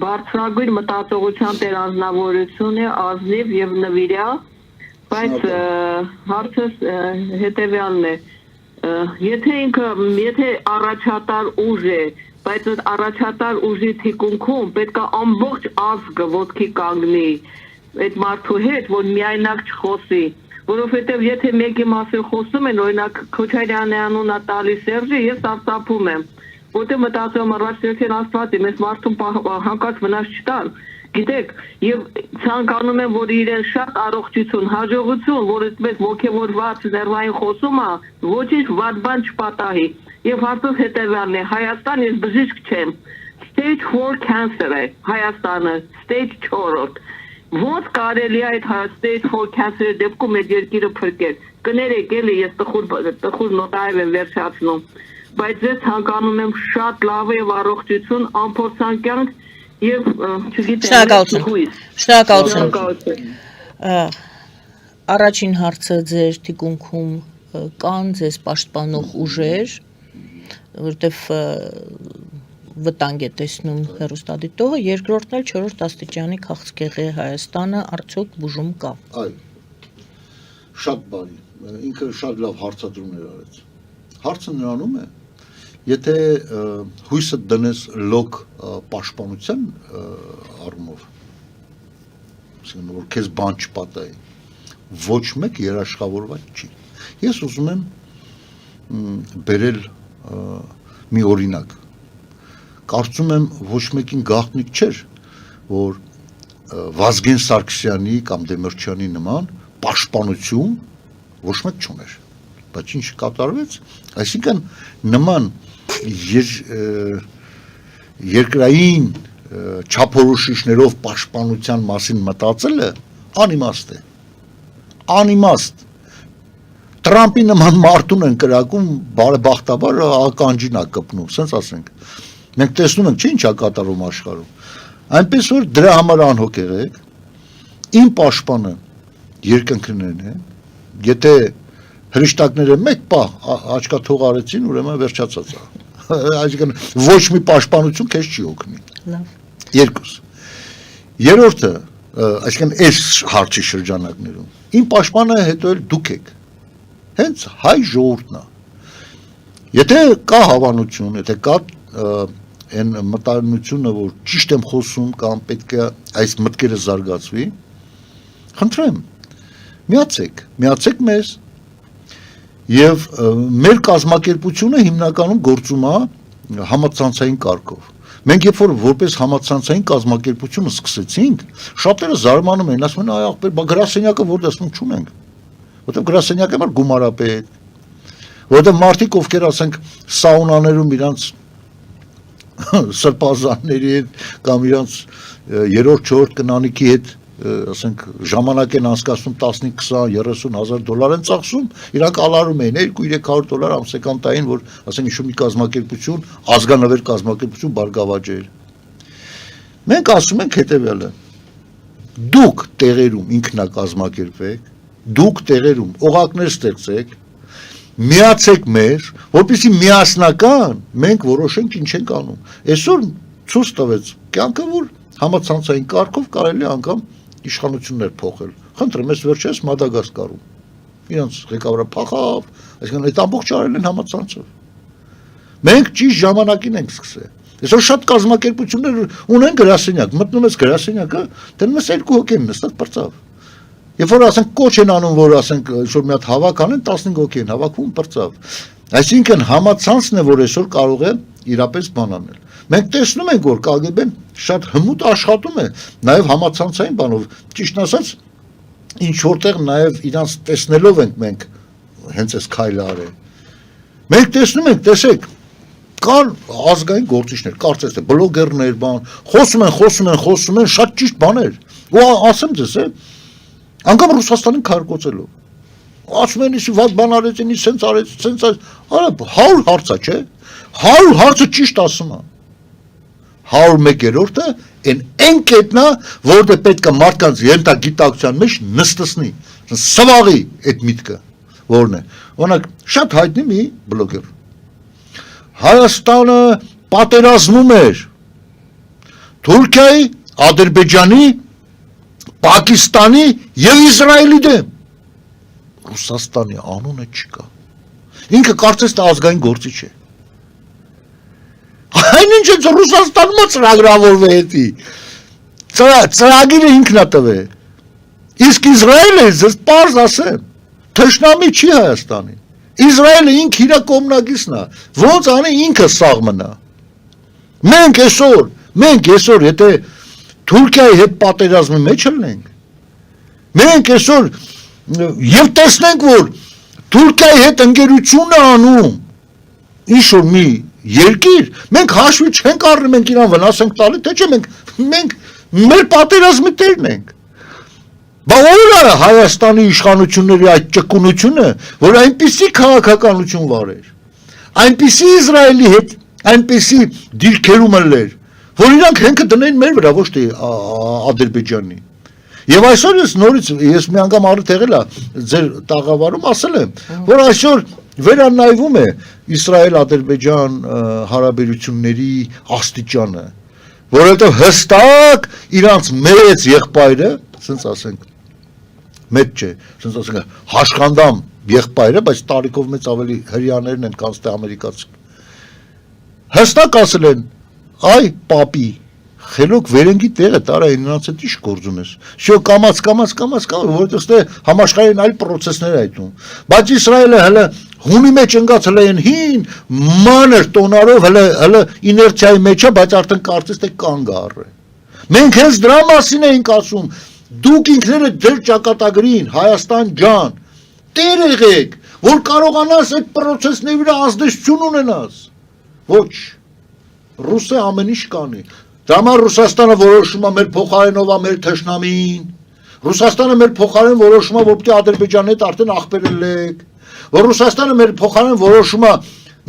Բարձրագույն մտածողության տերանձնավորություն է, ազնիվ եւ նվիրյալ, բայց հարցս հետեւյալն է. եթե առաջատար ուժ է, բայց այդ առաջատար ուժի թիկունքում պետք է ամբողջ ազգը ոտքի կանգնի այդ մարդու հետ, որ միայնակ չխոսի, որովհետև եթե մեկի մասին խոսում են, օրինակ Քոչարյանի անունը տալիս Սերժը, ես ծափծափում եմ, որտեղ մտածում եմ առաջնորդին Աստվածի, մեզ մարդուն հանկարծ վնաս չտան, գիտեք, եւ ցանկանում եմ, որ իրեն շատ առողջություն, հաջողություն, որ այդպես ոգևորված ներվային խոսում է, ոչինչ վատ բան չպատահի։ Եվ հարցս հետևյալն է, Հայաստան ես բժիշկ չեմ, stage 4 cancer է Հայաստանը, stage 4-րդ, ոնց կարելի է այդ stage 4 cancer-ի դեպքում այդ երկիրը փրկել, կներեք էլի ես տխուր նոտայով եմ վերջացնում, բայց ես ցանկանում եմ շատ լավ եւ առողջություն, ամփոփսանկյանք եւ չգիտեմ, շնորհակալություն։ Առաջին հարցը ձեր թիկունքում կան ձեզ պաշտպանող ուժեր, որտեվ վտանգ է տեսնում հեռուստադիտողը, երկրորդն էլ 4-րդ աստիճանի քաղցկեղի Հայաստանը արդյոք բուժում կա։ Այո, շատ բարի, ինքը շատ լավ հարցադրումներ արեց։ Հարցը նրանում է, եթե հույսը դնես լոկ պաշտպանության առումով, որ քեզ բան չպատահի, ոչ մեկ երաշխավորված չի։ Ես ուզում եմ բերել մի օրինակ, կարծում եմ ոչ մեկին գաղտնիք չէր, որ Վազգեն Սարգսյանի կամ Դեմիրճյանի նման պաշտպանություն ոչ մեկ չուներ, բայց ինչ կատարվեց, այսինքն նման երկրային չափորոշիչներով պաշտպանության մասին մտածելը անիմաստ է, անիմաստ։ Տրամպի նման մարդուն են կրակում, բարեբախտաբար ականջին է կպնում, սենց ասենք։ Մենք տեսնում ենք, չէ՞ ինչ է կատարում աշխարհում։ Այնպես որ դրա համար անհոգ եղեք, իմ պաշտպանը երկնքներն է, եթե հրեշտակները մեկ պահ աչքաթող արեցին, ուրեմն վերջացած է։ Այսինքն ոչ մի պաշտպանություն քեզ չի օգնի։ Լավ։ Երկուս։ Երրորդը, այսինքն այս հարցի շրջանակներում, իմ պաշտպանը հետո էլ դուք եք։ Հենց հայ ժողովուրդն է։ Եթե կա հավանություն, եթե կա այն մտայնությունը, որ ճիշտ եմ խոսում կամ պետք է այս մտքերը զարգացվի, խնդրեմ, միացեք մեզ, եւ մեր կազմակերպությունը հիմնականում գործում է համացանցային կարգով։ Մենք երբ որ որպես համացանցային կազմակերպություն սկսեցինք, շատերը զարմանում են, ասում են, այ ախպեր, գրասենյակը որ դասում չունենք։ Որտեղ գրասենյակը մար գումարապետ, որտեղ մարդիկ ովքեր ասենք սաունաներում իրանց սրբազանների հետ կամ իրանց 3-րդ 4-րդ կնանիքի հետ ասենք ժամանակ են անցկացնում 15, 20, 30 հազար դոլար են ծախսում, իրանք ալարում էին 200-300 դոլար ամսեկանտային, որ ասենք ինչ-որ մի կազմակերպություն, ազգանվեր կազմակերպություն բարգավաճեր։ Մենք ասում ենք հետևյալը. դուք տեղերում ինքնակազմակերպեք, դուք տեղերում օղակներ ստեղծեք, միացեք մեզ, որպեսզի միասնական մենք որոշենք ինչ ենք անում։ Այսօր ցույց տվեց կյանքը, որ համացանցային կարգով կարելի է անգամ իշխանություններ փոխել։ Խնդրեմ, ես վերջերս Մադագասկարում իրանց ղեկավարը փախավ, այսինքն այդ ամբողջ արել են համացանցով։ Մենք ճիշտ ժամանակին ենք սկսել։ Այսօր շատ կազմակերպություններ ունեն գրասենյակ, մտնում ես գրասենյակը, դնում ես 2 հոգի են նստած բրծավ։ Երբ որ ասենք կոչ են անում, որ ասենք ինչ-որ մի հատ հավաք անեն, 15 հոգի են հավաքում բրծավ։ Այսինքն համացանցն է, որ այսօր կարող է իրապես բան անել։ Մենք տեսնում ենք, որ KGB-ն շատ հմուտ աշխատում է, նաև համացանցային բանով, ճիշտ ասած, ինչ որտեղ նաև իրանց տեսնելով ենք մենք հենց այս քայլը արել։ Մենք տեսնում ենք, տեսեք, կան ազգային գործիչներ, կարծես թե բլոգերներ, խոսում են շատ ճիշտ բաներ։ Ու ասեմ ձեզ, անգամ Ռուսաստանին քարկոծելով։ Ասում են, իսկ ված բան արեցին, սենց արեց, սենց արեց, արա 100 հարցա, չէ։ 100 հարցը ճիշտ ասում է։ 101-րդը այն կետն է, որտեղ պետք է մարդկանց ենթագիտակցության մեջ նստեցնի, սվաղի այդ միտքը, որն է։ Օրինակ, շատ հայտնի մի բլոգեր։ Հայաստանը պատերազմում էր Թուրքիայի, Ադրբեջանի, Պակիստանի եւ Իսրայելի դեմ։ Ռուսաստանի անունը չկա։ Ինքը կարծես թե ազգային գործիչ է։ Այնինչ է Ռուսաստանում ծրագրավորվի էտի։ Ծրագիրը ինքն է տվել։ Իսկ Իսրայելը ձեզ պարզ ասեմ, թշնամի չի Հայաստանի։ Իսրայելը ինքը իր կողմնակիցն է, ոնց անի ինքը սաղ մնա։ Մենք այսօր եթե Թուրքիայի հետ պատերազմի մեջ լինենք, մենք այսօր եւ տեսնենք, որ Թուրքիայի հետ ընկերություն է անում ինչ որ մի երկիր, մենք հաշվի չենք առնում, մենք իրան վնաս ենք տալի, թե չէ մենք մեր պատերազմի տերն ենք։ Բա ո՞ր է Հայաստանի իշխանությունների այդ ճկունությունը, որ այնպիսի քաղաքականություն վարեր, այնպիսի Իսրայելի հետ, այնպիսի դիրքերում ելեր, որ իրանք հենքը դնեն մեր վրա, ոչ թե Ադրբեջանի։ Եվ այսօր ես մի անգամ առիթ եղել ձեր տաղավարում ասել եմ, որ այսօր վերանայվում է Իսրայել-Ադրբեջան հարաբերությունների աստիճանը, որովհետև հստակ իրանց մեծ եղբայրը, ասենք ասենք, մեծ չէ, ասենք ասենք հաշկանդամ եղբայրը, բայց տարիքով մեծ ավելի հրեաներն են, քան թե ամերիկացի։ Հստակ ասել են, այ պապի, խելոք վերենգի տեղը տարա նրանց հետ ինչ գործում ես։ Շո կամաց, որովհետև ստե համաշխարհային այլ process-ներ այդում։ Բայց Իսրայելը հələ հունի մեջ ընկած հələ են հին մանր տոնարով հələ իներցիայի մեջ է, բայց արդեն կարծես թե կանգ առը։ Մենք հենց դրա մասին էինք ասում, դուք ինքներդ ձեր ճակատագրին Հայաստան ջան, տեր եղեք, որ կարողանաս այդ process-ների վրա ազդեցություն ունենաս։ Ոչ։ Ռուսը ամեն ինչ կանի։ Դա համար Ռուսաստանը որոշում է մեր փոխարենով է մեր թշնամին։ Ռուսաստանը մեր փոխարեն որոշում է, որ պետք է Ադրբեջանի հետ արդեն աղբերել եք։ Որ Ռուսաստանը մեր փոխարեն որոշում է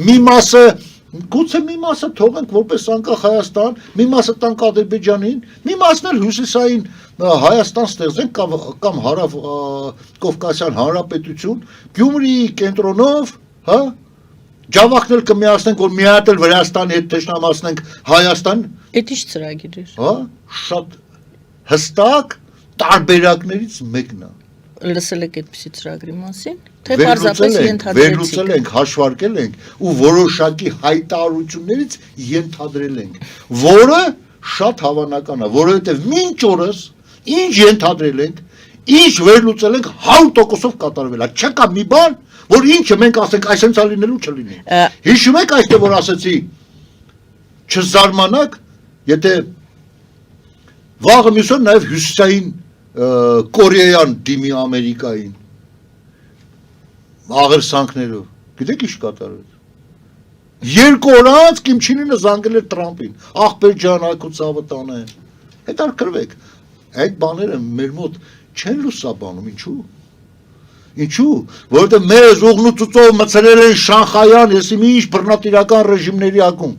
մի մասը, գուցե մի մասը թողենք որպես անկախ Հայաստան, մի մասը տանք Ադրբեջանին, մի մասն էլ հյուսիսային Հայաստան ստեղծենք կամ հարավ Կովկասյան հանրապետություն, Գյումրի կենտրոնով, հա, Ջավախնել կմիացնենք, որ միատել Վրաստանի հետ թշնամացնենք Հայաստան։ Էդ ինչ ծրագիր էր։ Հա, շատ հստակ տարբերակներից մեկն է։ Լսել եք այդպիսի ծրագրի մասին, թե պարզապես ենթադրեցիք։ Վերլուծել ենք, հաշվարկել ենք ու որոշակի հայտարարություններից ենթադրել ենք, որը շատ հավանական է, որովհետև մինչ օրս ինչ ենթադրել ենք, ինչ վերլուծել ենք 100%-ով կատարվել է։ Չկա մի բան, որ ինչը մենք ասենք այսպես լինելու չլինի։ Հիշում եք այստեղ որ ասացի չզարմանաք, եթե վաղը մյուսօր նաև հյուսիսային Կորեան դիմի Ամերիկային աղերսանքներով։ Գիտեք ինչ կատարվեց։ 2 օր անց Կիմ Չեն Ինը զանգել էր Տրամպին։ Ախպեր ջան, այգուցավը տանեն։ Հետաքրքրվեք։ Այդ բաները մեր մոտ չեն լուսաբանում, ինչու՞։ Ինչու՞, որովհետև մեզ ուղնուցուցով մցրել են Շանխայյան, եսի մի ինչ բռնատիրական ռեժիմների ակումբ։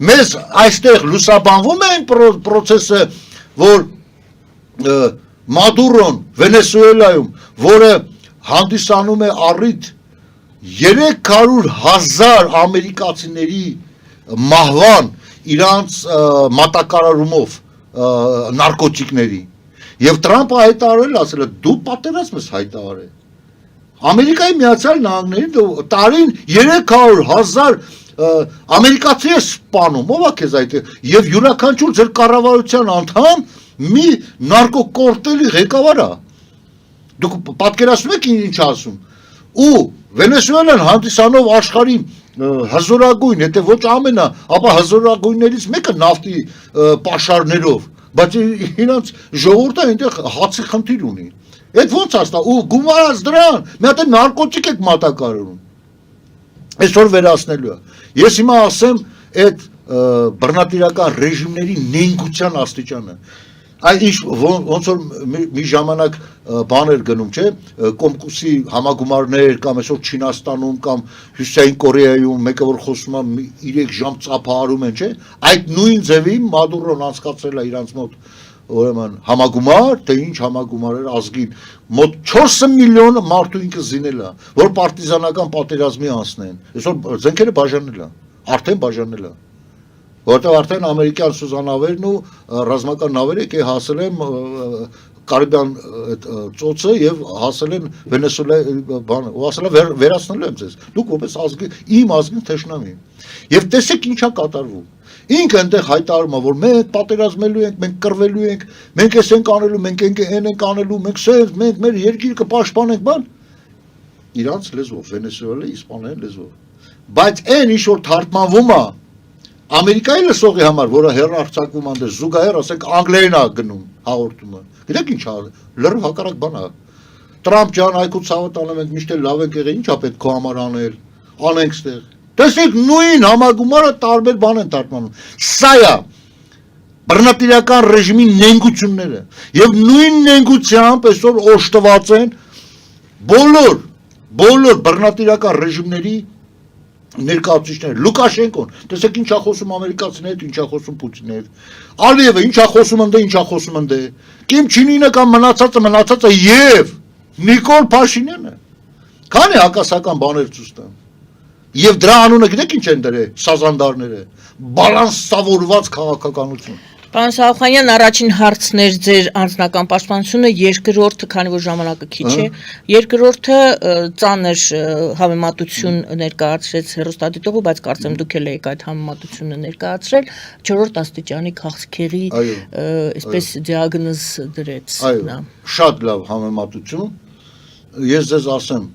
Մեզ այստեղ լուսաբանվում է այն process-ը, որ Մադուրոն Վենեսուելայում, որը հանդիսանում է առիթ 300,000 ամերիկացիների մահվան իրանց մատակարարումով նարկոտիկների։ Եվ Տրամպը հայտարարել ասել է դու պատերազմ ես հայտարարել։ Ամերիկայի Միացյալ Նահանգների տարին 300,000 ամերիկացի է սպանում, ով է քեզ այդ եւ յուրաքանչյուր ձեր կառավարության անդամ մի նարկոկորտելի ղեկավար է։ Դուք պատկերացնում եք ինչ ասում։ Ու Վենեսուելան հանդիսանով աշխարհի հզորագույն, եթե ոչ ամենա, ապա հզորագույններից մեկը նավթի պաշարներով, բայց իրանց ժողովուրդը այնտեղ հացի խնդիր ունի։ Այդ ոնց աստա ու գումարած դրան, մի հատ նարկոտիկ եք մատակարարում։ Այսօր վերացնելու է։ Ես հիմա ասեմ այդ բռնատիրական ռեժիմների նենգության աստիճանը։ Այդ ինչ ոնց որ մի ժամանակ բաներ գնում, չէ, կոմկուսի համագումարներ կամ այսօր Չինաստանում կամ Հյուսիսային Կորեայում մեկը որ խոսում է 3 ժամ ծափահարում են, չէ, այդ նույն ձևի Մադուրոն անցկացրել է իրանց մոտ ուրեմն համագումար, թե ինչ համագումարեր ազգին, մոտ 4 միլիոն մարդու ինքը զինել է, որ պարտիզանական պատերազմի անցնեն։ Այսօր զենքերը բաժանել է, արդեն բաժանել է։ Որտեղ արդեն ամերիկյան սուզանավերն ու ռազմական նավերը եկե հասել են Կարիբյան ծոցը եւ հասել են Վենեսուելա բանը, ու ասել է վերացնելու եմ ձեզ։ Դուք որպես ազգի, իմ ազգին թշնամի։ Եվ տեսեք ինչա կատարվում։ Ինքը այնտեղ հայտարարում է, որ մենք պատերազմելու ենք, մենք կռվելու ենք, մենք էս ենք անելու, մենք այն ենք անելու, մենք սենց, մենք մեր երկիրը կպաշտպանենք, բան։ Իրանց լեզվով, Վենեսուելայի իսպաներեն լեզվով։ Բայց այն ինչ որ թարգմանվում է Ամերիկայի լսողի համար, որը հեռարձակվում է դες զուգահեռ, ասենք անգլերեն է գնում հաղորդումը։ Գիտեք ինչ է, լրիվ հակառակ բան է։ Տրամփ ջան, այգու ցավը տանում ենք, միշտ լավ ենք եղել, ի՞նչ է պետք քո համար անել։ Անենք ստեղ։ Տեսեք, նույն համագումարը տարբեր բան են թարգմանում։ Սա է բռնատիրական ռեժիմի նենգությունները։ Եվ նույն նենգությամբ այսօր օժտված են բոլոր բռնատիրական ռեժիմների ներկայացուցիչներ, Լուկաշենկոն, տեսեք ինչ է խոսում ամերիկացիների հետ, ինչ է խոսում Պուտինի հետ։ Ալիևը ինչ է խոսում ընդ, ինչ է խոսում ընդ։ Կիմ Չինինը կամ մնացածը եւ Նիկոլ Փաշինյանը։ Քանի հակասական բաներ ցույց տան։ Եվ դրա անունը գիտեք ինչ են դրել սազանդարները, բալանսավորված քաղաքականություն։ Պարոն Սաղոխանյան, առաջին հարցն էր ձեր անձնական պաշտպանությունը, երկրորդը, քանի որ ժամանակը քիչ է, երկրորդը ծանր համեմատություն ներկայացրեց հեռուստադիտողը, բայց կարծեմ դուք էլ եք այդ համեմատությունը ներկայացրել, 4-րդ աստիճանի քաղցկեղի, այսպես դիագնոզ դրեց նա։ Շատ լավ համեմատություն։ Ես ձեզ ասեմ,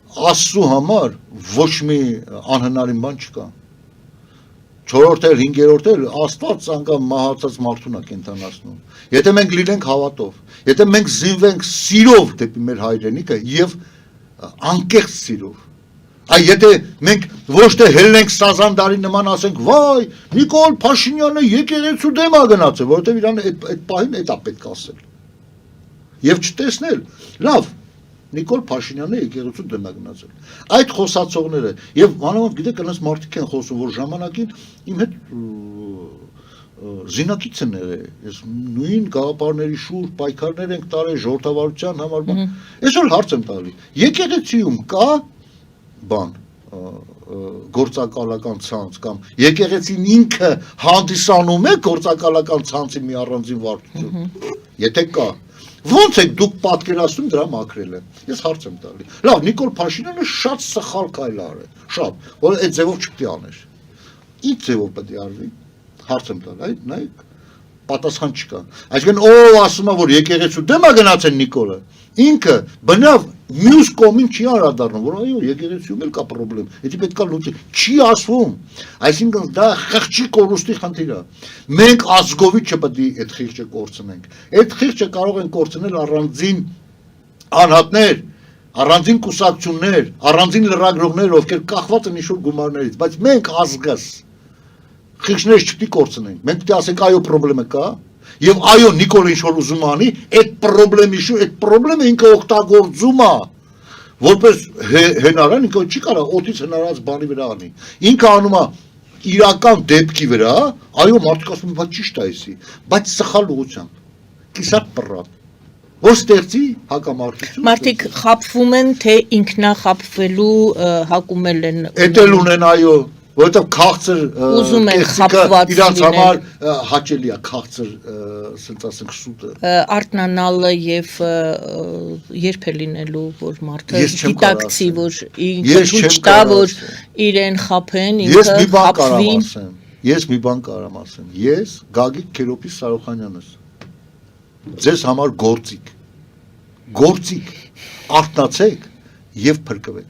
Աստծու համար ոչ մի անհնարին բան չկա։ 4-րդ էլ, 5-րդ էլ Աստված անգամ մահացած մարդուն է կենթանացնում։ Եթե մենք լինենք հավատով, եթե մենք զինվենք սիրով դեպի մեր հայրենիքը եւ անկեղծ սիրով, եթե մենք ոչ թե հելնենք Սազանդարի նման ասենք, վայ, Նիկոլ Փաշինյանը եկեղեցու դեմ է գնացել, որովհետեւ իրան այդ պահին այդ է պետք ասել։ Եվ չտեսնել, լավ, Նիկոլ Փաշինյանը եկեղեցու դեմ է գնացել։ Այդ խոսացողները եւ մանավանդ գիտեք այնպես մարդիկ են խոսում, որ ժամանակին իմ հետ զինակից են եղել։ Ես նույն գաղափարների շուրջ պայքարներ ենք տարել ժողովրդավարության համար։ Այսօր հարց եմ տալի։ Եկեղեցիում կա բան գործակալական ցանց կամ եկեղեցին ինքը հանդիսանում է գործակալական ցանցի մի առանձին վարչություն։ Եթե կա, ո՞նց եք դուք պատկերացնում դրա մաքրելը։ Ես հարց եմ տալի։ Լավ, Նիկոլ Փաշինյանը շատ սխալ քայլ արել, շատ, որ այդ ձևով չպետք է աներ։ Ինչ ձևով պետք է արվի։ Հարց եմ տալի, նայեք, պատասխան չկա։ Այսինքն ով ասում է, որ եկեղեցու դեմ է գնացել Նիկոլը, ինքը բնավ մյուս կողմին չի անդրադառնում, որ այո, եկեղեցիում էլ կա խնդրեմ, դա պետք է լուծել, չի ասվում։ Այսինքն դա խղճի կորուստի խնդիր է։ Մենք ազգովի չպետք է այդ խիղճը կորցնենք։ Այդ խիղճը կարող են կորցնել առանձին անհատներ, առանձին կուսակցություններ, առանձին լրագրողներ, ովքեր կախված են ինչ-որ գումարներից, բայց մենք ազգս խիղճներ չպետք է կորցնենք։ Մենք պետք է ասենք այո, խնդրեմը կա։ Եվ այո, Նիկոլը ինչ որ ուզում անի, այդ խնդրեմի շուտ, այդ խնդրեմը ինքը օգտագործում է, որպես հնարան, ինքը չի կարող օդից հնարած բանի վրա անի։ Ինքը անում է իրական դեպքի վրա, այո, մարդիկ ասում են, բայց ճիշտ է էսի, բայց սխալ ուղղությամբ, կիսատ պռատ, որ ստեղծի հակամարտություն։ Մարդիկ խաբվում են, թե ինքնախաբվելու հակումել են։ Էդ էլ ունեն, այո, որովհետև քաղցր ուզում են խաբված իրանց համար հաճելի է քաղցր, ասենք ասենք սուտը։ Արթնանալը եւ երբ է լինելու, որ մարդը դիտակցի, որ ինքը ցույց տա, որ իրեն խաբեն, ինքը խաբվի։ Ես մի բան կարամ ասեմ։ Ես Գագիկ Քերոպի Սարոխանյանս ձեզ համար գործիկ արթնացեք եւ փրկվեք։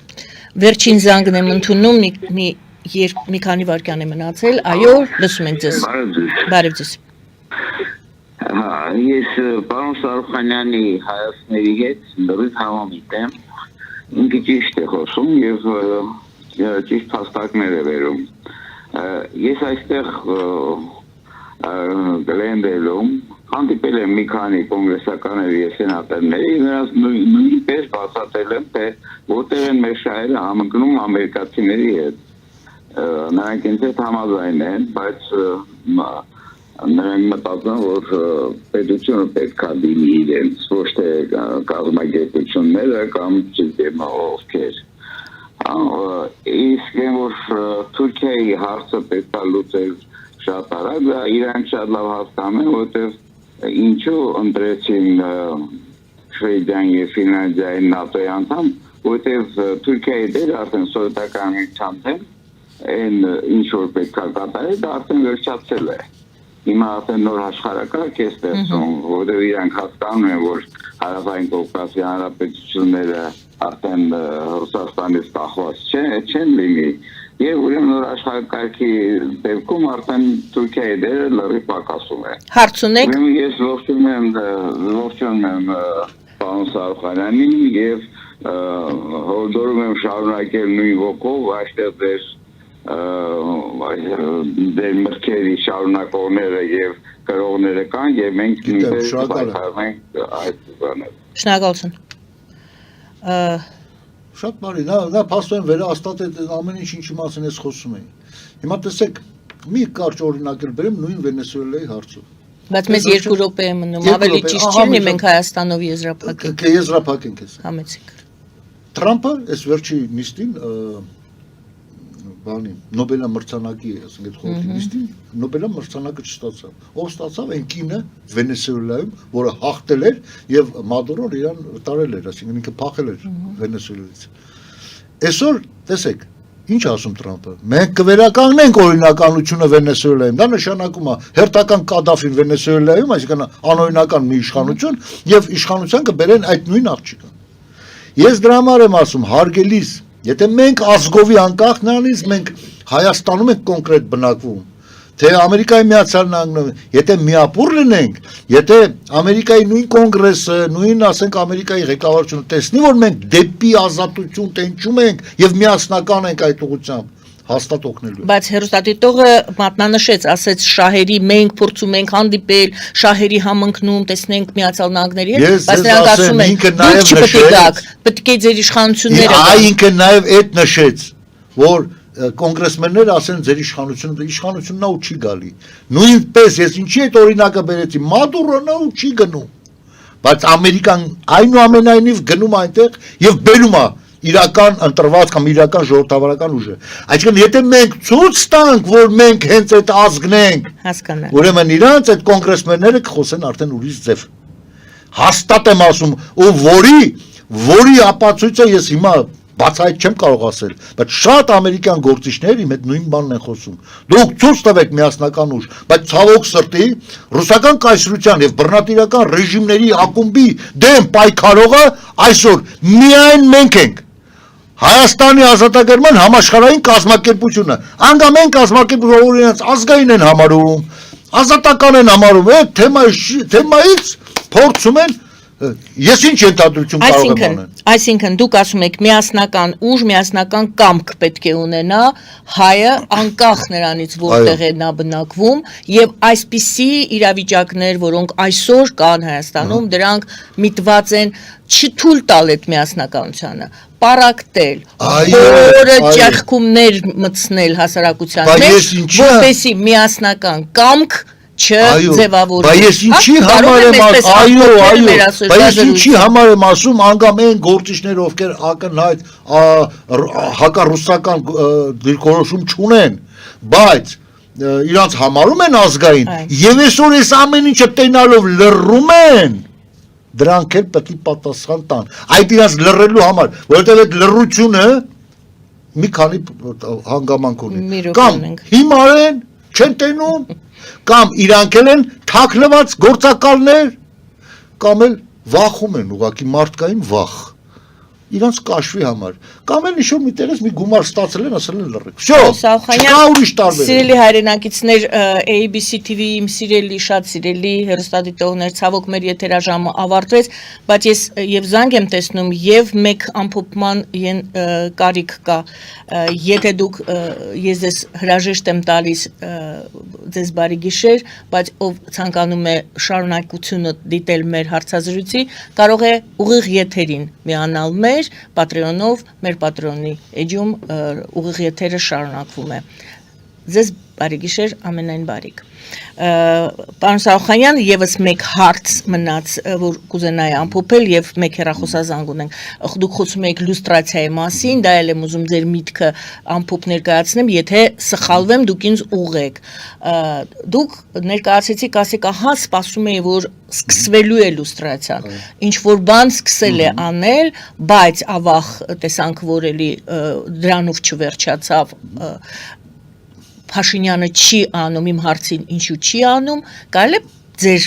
Վերջին զանգն եմ ընդունում, մի քանի վայրկյան է մնացել, այո, լսում ենք ձեզ։ Բարև ձեզ։ Ես պարոն Սարուխանյանի հայացքների հետ լրիվ համամիտ եմ։ Ինքը ճիշտ է խոսում եւ ճիշտ փաստարկներ է վերում։ Ես այստեղ Գլենդելում հանդիպել եմ մի քանի կոնգրեսականների եւ սենատորների, նրանց նույնպես բացատրել եմ, թե որտեղ են մեր շահերը համընկնում ամերիկացիների հետ։ Նրանք ինձ հետ համաձայն են, բայց նրանք մտածում են, որ պետությունը պետք է դիմի իրենց, ոչ թե կազմակերպությունները կամ չգիտեմ ովքեր։ Իսկ որ Թուրքիայի հարցը պետք է լուծել շատ արագ, իրանք շատ լավ հասկանում են, որտեղ ինչու ընտրեցին Շվեդիան եւ Ֆինլանդիայի ՆԱՏՕ-ի անդամ, որտեղ Թուրքիայի դերը արդեն սովետական միության դեմ այն ինչ որ պետք է կատարել, դա արդեն վերջացել է։ Հիմա արդեն նոր աշխարհակարգ է ստեղծում, որտեղ իրանք հասկանում են, որ Հարավային Կովկասի հանրապետությունները արդեն Ռուսաստանից կախված չեն լինի, եւ ուրեմն նոր աշխարհակարգի դեպքում արդեն Թուրքիայի դերը լրիվ պակասում է։ Հարց ունեք։ Ուրեմն ես ողջունում եմ պարոն Սարուխանյանին եւ հորդորում եմ շարունակել նույն ոգով այստեղ դեր մտքերի շարունակողները եւ կրողները կան եւ մենք նույնպես պայքարենք այդ բաները։ Շնորհակալություն։ Շատ բարի, նա փաստորեն վերահաստատ է ամեն ինչի մասին ես խոսում էի։ Հիմա տեսեք, մի կարճ օրինակ բերեմ նույն Վենեսուելայի հարցով։ Բայց մեզ 2 րոպե է մնում, ավելի ճիշտ չի լինի մենք Հայաստանով եզրափակենք։ Եզրափակենք ես։ Համեցեք։ Թրամփը այս վերջի նիստին բանի Նոբելյա մրցանակի, ասենք այդ խորհրդի նիստին Նոբելյա մրցանակը չստացավ։ Ով ստացավ այն կինը Վենեսուելայում, որը հաղթել էր եւ Մադուրոն իրան տարել էր, ասենք ինքը փախել էր Վենեսուելայից։ Այսօր տեսեք, ինչ ասում Թրամփը։ Մենք կվերականգնենք օրինականությունը Վենեսուելայում։ Դա նշանակում է հերթական Կադաֆին Վենեսուելայում, այսինքն անօրինական մի իշխանություն եւ իշխանության կբերեն այդ նույն աղջիկը։ Ես դրա համար եմ ասում, հարգելիս, եթե մենք ազգովի անկախ նրանից մենք Հայաստանում ենք կոնկրետ բնակվում, թե Ամերիկայի Միացյալ Նահանգներում, եթե միապուր լինենք, եթե Ամերիկայի նույն կոնգրեսը, նույն ասենք Ամերիկայի ղեկավարությունը տեսնի, որ մենք դեպի ազատություն տենչում ենք եւ միասնական ենք այդ ուղղությամբ, հաստատ օգնելու է։ Բայց հերոստատիտողը մատնանշեց, ասեց շահերի մենք փորձում ենք հանդիպել, շահերի համընկնում, տեսնենք Միացյալ Նահանգների հետ, բայց նրանք ասում են, դուք չպետք է գաք, պետք է ձեր իշխանությունները։ Այ ինքը նաեւ այդ նշեց, որ կոնգրեսմենները ասեն ձեր իշխանությունն ու չի գալի։ Նույնպես ես ինչի այդ օրինակը բերեցի, Մադուրոն ու չի գնում։ Բայց Ամերիկան այնուամենայնիվ գնում այնտեղ եւ բերում է իրական ընտրված կամ իրական ժողովրդավարական ուժը։ Այսինքն եթե մենք ցույց տանք, որ մենք հենց այդ ազգն ենք, հասկանա։ ուրեմն իրանց այդ կոնգրեսմենները կխոսեն արդեն ուրիշ ձև։ Հաստատ եմ ասում, ու որի ապացույցը ես հիմա բացայտ չեմ կարող ասել, բայց շատ ամերիկյան գործիչներ իմ հետ նույն բանն են խոսում։ Դուք ցույց տվեք միասնական ուժ, բայց ցավոք սրտի ռուսական կայսրության եւ բռնատիրական ռեժիմների ակումբի դեմ պայքարողը այսօր միայն մենք ենք։ Հայաստանի ազատագրման համաշխարհային կազմակերպությունը, անգամեն կազմակերպությունը, որ իրենց ազգային են համարում, ազատական են համարում, այդ թեմայից փորձում են ես ինչ ենթադրություն կարող եմ անել։ Այսինքն դուք ասում եք միասնական ուժ, միասնական կամք պետք է ունենա հայը անկախ նրանից որտեղ է նա բնակվում եւ այսպիսի իրավիճակներ, որոնք այսօր կան Հայաստանում, դրանք միտված են չթույլ տալ այդ միասնականությանը, պարակտել, բոլորը ճեղքումներ մտցնել հասարակության մեջ, որպեսզի միասնական կամք չձևավորվի։ Բայց ես ինչի համար եմ ասում, անգամ այն գործիչները, ովքեր ակնհայտ հակառուսական դիրքորոշում չունեն, բայց իրանց համարում են ազգային, եւ այսօր այս ամեն ինչը տենալով լռում են, դրանք էլ պետք է պատասխան տան։ Այդ իրանց լռելու համար, որովհետեւ այդ լռությունը մի քանի հանգամանք ունի։ Կամ հիմար են, չեն տենում, կամ իրանք են թաքնված գործակալներ, կամ էլ վախում են ուղղակի մարդկային վախ։ իրանց կաշվի համար կամ էլ ինչ-որ մի տեղից մի գումար ստացել են, ասել են լռեք։ Всё, Սաուխանյան, չկա ուրիշ տարբերակ։ Սիրելի հայրենակիցներ, ABC TV-ի իմ սիրելի, շատ սիրելի հեռուստադիտողներ, ցավոք մեր եթերաժամը ավարտվեց, բայց ես եւ զանգ եմ տեսնում եւ մեկ ամփոփման կարիք կա։ Եթե դուք ես ձեզ հրաժեշտ եմ տալիս ձեզ բարի գիշեր, բայց ով ցանկանում է շարունակությունը դիտել մեր հարցազրույցի, կարող է ուղիղ եթերին միանալ մեր Patreon-ով, մեր Patreon-ի էջում ուղիղ եթերը շարունակվում է։ Ձեզ բարի գիշեր, ամենայն բարիք։ Պարոն Սաուխանյան, եւս մեկ հարց մնաց, որ կուզենայի ամփոփել եւ մեկ հեռախոսազանգ ունենք։ Դուք խոսում եք լյուստրացիայի մասին, դա էլ եմ ուզում ձեր միտքը ամփոփ ներկայացնեմ, եթե սխալվեմ, դուք ինձ ուղղեք։ Դուք ներկայացրեցիք, ասեք, ահա, սպասում էի, որ սկսվելու է լյուստրացիան։ Ինչ որ բան սկսել է անել, բայց ավաղ տեսանք, որ էլի դրանով չվերջացավ Փաշինյանը չի անում, իմ հարցին ինչու չի անում, կարելի է ձեր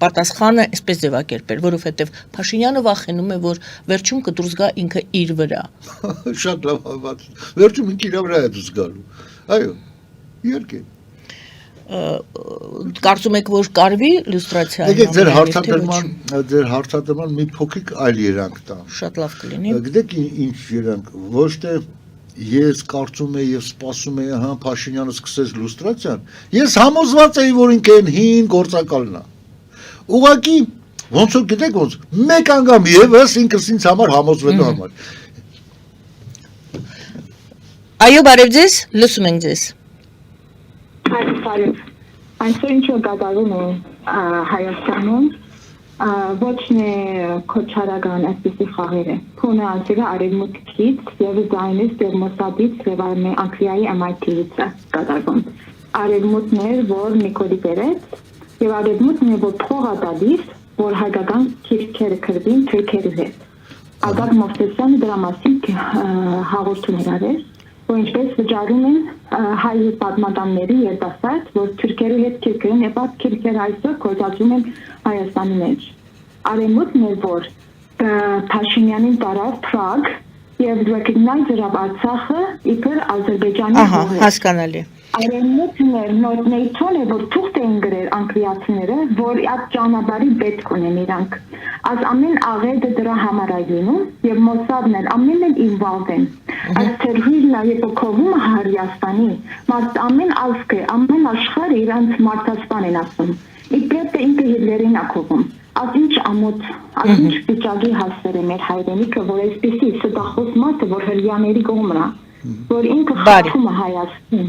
պատասխանը այսպես ձևակերպել, որովհետև Փաշինյանը վախենում է, որ վերջում կդուրս գա ինքը իր վրա։ Շատ լավ հավատ։ Վերջում ինքը իր վրա է դուրս գալու։ Այո, իհարկե։ Կարծում եք, որ կարվի լյուստրացիա։ Եկեք ձեր հարցադրման մի փոքրիկ այլ երանգ տամ։ Շատ լավ կլինի։ Գիտեք ինչ երանգ, ոչ թե ես կարծում եի եւ սպասում եի, հա Փաշինյանը սկսեց լյուստրացիան։ Ես համոզված էի, որ ինքը այն հին գործակալն է։ Ուղղակի ոնց որ գիտեք ոնց, մեկ անգամ եւս ինքս ինձ համար համոզվելու համար։ Այո, բարև ձեզ, լսում ենք ձեզ։ Բարև։ Այսօր ինչ որ կատարում է Հայաստանում ոչ մի քոչարական այսպիսի խաղեր է։ Փոնը անցել է արևմուտքից եւ զայնից եւ մոսադից եւ Անգլիայի MIT-ից է կատարվում։ Արևմուտքն էր, որ Նիկոլի բերեց եւ արևմուտքն է, որ փող է տալիս, որ հայկական քիրքերը կրվին թուրքերի հետ։ Ագագ Մովսեսյանը դրա մասին հաղորդում էր արել, որ ինչպես վճարում են հայ պատմականների երիտասարդ, որ թուրքերի հետ քիրքերն եւ այդ քիրքերը այսօր գործածում են Հայաստանի մեջ։ Արևմուտքն է, որ Փաշինյանին տարավ Պրագ եւ recognize Արցախը իբր Ադրբեջանի հող է։ Հասկանալի։ Արևմուտքն է, NATO-ն է, որ թուղթ են գրել անգլիացիները, որ այդ ճանապարհի պետք ունեն իրանք։ Այս ամեն աղետը դրա համար է լինում եւ Մոսադն էլ ամենն էլ involved են։ Այս թերհույլն է կողմը Հայաստանի, բայց ամեն ազգը, ամեն աշխարհը իրանք մարտահրավեր են ասում։ Իբրետ ինքը Հիտլերին ակովում։ Այս ինչ ամոթ, այս ինչ վիճակի հասել է մեր հայրենիքը, որ այսպեսի ստախոս մարդը, որ հրյաների կողմն է, որ ինքը խփում է Հայաստան։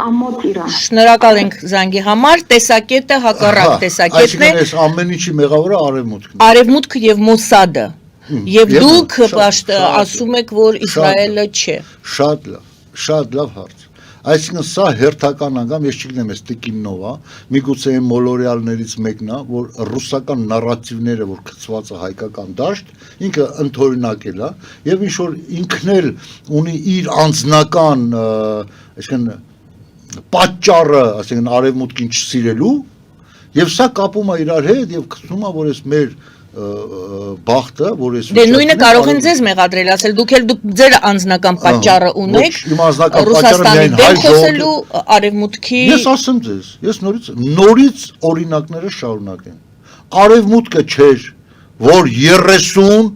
Ամոթ Իրան։ Շնորհակալ ենք զանգի համար, տեսակետը հակառակ տեսակետն է։ Այսինքն ամեն ինչի մեղավորը արևմուտքն է։ Արևմուտքը եւ Մոսադը։ Եվ դուք ասում եք, որ Իսրայելը չէ։ Շատ լավ հարց։ Այսինքն սա հերթական անգամ, ես չգիտեմ, այս տիկիննով է, միգուցե այն մոլորյալներից մեկն է, որ ռուսական նարատիվները, որ գծված է հայկական դաշտ, ինքը ընդօրինակել է, եւ ինչ որ ինքն էլ ունի իր անձնական, այսինքն պատճառը, այսինքն արևմուտքին չսիրելու, եւ սա կապում է իրար հետ եւ գցում է, որ այս մեր բախտը, որ ես Դե նույնը կարող են ձեզ մեղադրել, ասել դուք էլ ձեր անձնական պատճառը ունեք Ռուսաստանի դեմ խոսելու արևմուտքի։ Ես ասեմ ձեզ, ես նորից օրինակները շարունակեմ։ Արևմուտքը չէր, որ 30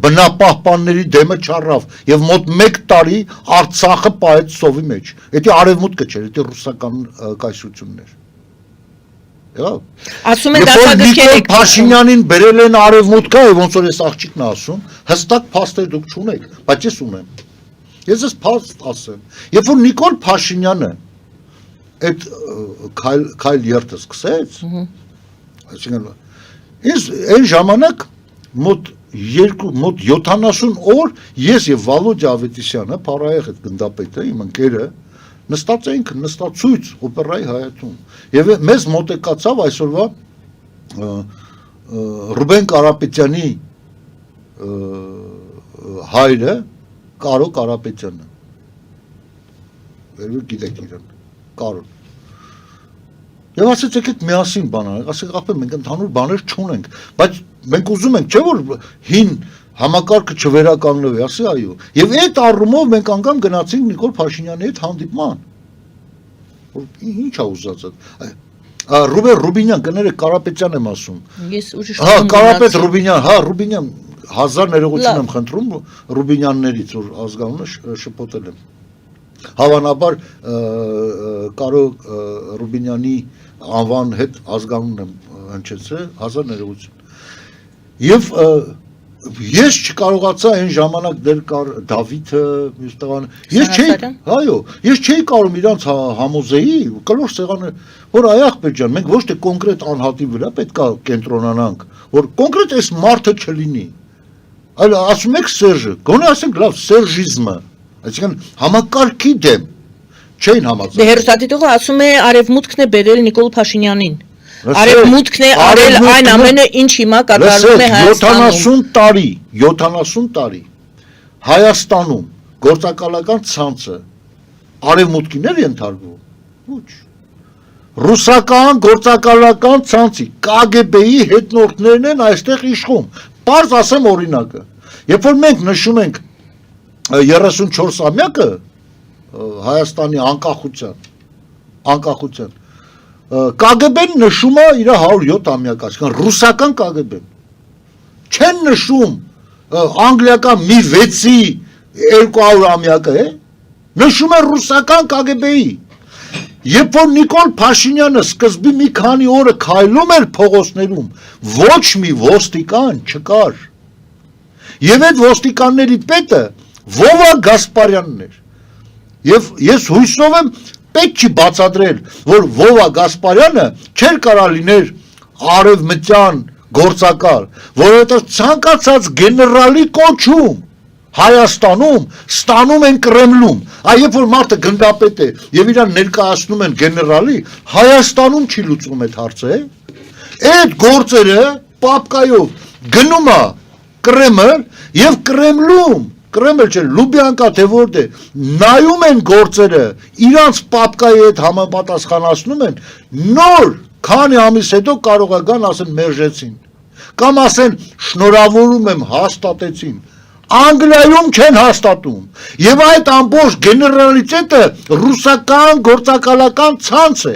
բնապահպանների դեմը չառավ եւ մոտ 1 տարի Արցախը պահեց սովի մեջ։ Դա արևմուտքը չէր, դա ռուսական կայսրությունն էր։ Ասում են դասագրքեր եք Փաշինյանին բերել են արևմուտքը, ոնց որ ես աղջիկն ասում, հստակ փաստեր դուք չունեք, բայց ես ունեմ։ Ես ես փաստ ասեմ։ Երբ որ Նիկոլ Փաշինյանը այդ քայլ երթը սկսեց, այսինքն այն ժամանակ մոտ 70 օր ես եւ Վալոդյա Ավետիսյանը, Փարայեղ այդ գնդապետը, իմ ընկերը նստած էինք նստացույց օպերայի հայաթում եւ մեզ մոտեկացավ այսօրվա Ռուբեն Կարապետյանի հայրը Կարո Կարապետյանը վերջը գիտեք իրան Կարո եւ ասեց եկեք միասին բան անենք ասեք ապա մենք ընդհանուր բաներ չունենք բայց մենք ուզում ենք չէ որ հին Համակարգը չվերականգնվի, ասի այո։ Եվ այդ առումով մենք անգամ գնացինք Նիկոլ Փաշինյանի հետ հանդիպման։ Ինչ է ուզածը։ Ռուբեն Ռուբինյան, կներեք Կարապետյան եմ ասում։ Ես ուրիշ Հա, Կարապետ Ռուբինյան, Ռուբինյան, 1000 ներողություն եմ խնդրում Ռուբինյաններից, որ ազգանունը շփոթել եմ։ Հավանաբար Կարո Ռուբինյանի անվան հետ ազգանունն եմ հնչեցրել, 1000 ներողություն։ Եվ ես չկարողացա այն ժամանակ դեր կար Դավիթը, մյուս տղան, ես չէի կարող իրանց համոզեի, կլոր սեղանը, որ այ ախպեր ջան, մենք ոչ թե կոնկրետ անհատի վրա պետք է կենտրոնանանք, որ կոնկրետ այս մարդը չլինի, այլ ասում եք Սերժը, գոնե ասենք լավ սերժիզմը, այսինքն համակարգի դեմ չէին համաձայն։ Դե հերոսատիտողը ասում է արևմուտքն է բերել Նիկոլ Փաշինյանին։ Արևմուտքն է արել այն ամենը, ինչ հիմա կատարվում է Հայաստանում։ 70 տարի Հայաստանում գործակալական ցանցը արևմուտքին էր ենթարկվում։ Ոչ։ Ռուսական գործակալական ցանցի KGB-ի հետնորդներն են այստեղ իշխում։ Պարզ ասեմ օրինակը։ Երբ որ մենք նշում ենք 34-ամյակը Հայաստանի անկախության KGB-ն նշում է իր 107-ամյակը, այսինքն ռուսական KGB-ն։ Չեն նշում անգլիական մի 6-ի 200-ամյակը, նշում է ռուսական KGB-ի։ Երբ որ Նիկոլ Փաշինյանը սկզբի մի քանի օրը քայլում էր փողոցներում, ոչ մի ոստիկան չկար։ Եվ այդ ոստիկանների պետը Վովա Գասպարյանն էր։ Եվ ես հույսով եմ պետք չի բացատրել, որ Վովա Գասպարյանը չէր կարա լիներ արևմտյան գործակալ, որովհետև ցանկացած գեներալի կոչում Հայաստանում ստանում են Կրեմլում, երբ որ մարդը գնդապետ է եւ իրան ներկայացնում են գեներալի, Հայաստանում չի լուծում այդ հարցը, այդ գործերը պապկայով գնում է Կրեմլ եւ Կրեմլում Կրեմլ չէ, Լուբյանկա թե որտե նայում են գործերը, իրանց պապկայի հետ համապատասխանացնում են, նոր քանի ամիս հետո կարող է գան ասեն մերժեցին, կամ ասեն շնորհավորում եմ հաստատեցին, Անգլիայում չեն հաստատում, եւ այդ ամբողջ գեներալիտետը ռուսական գործակալական ցանց է,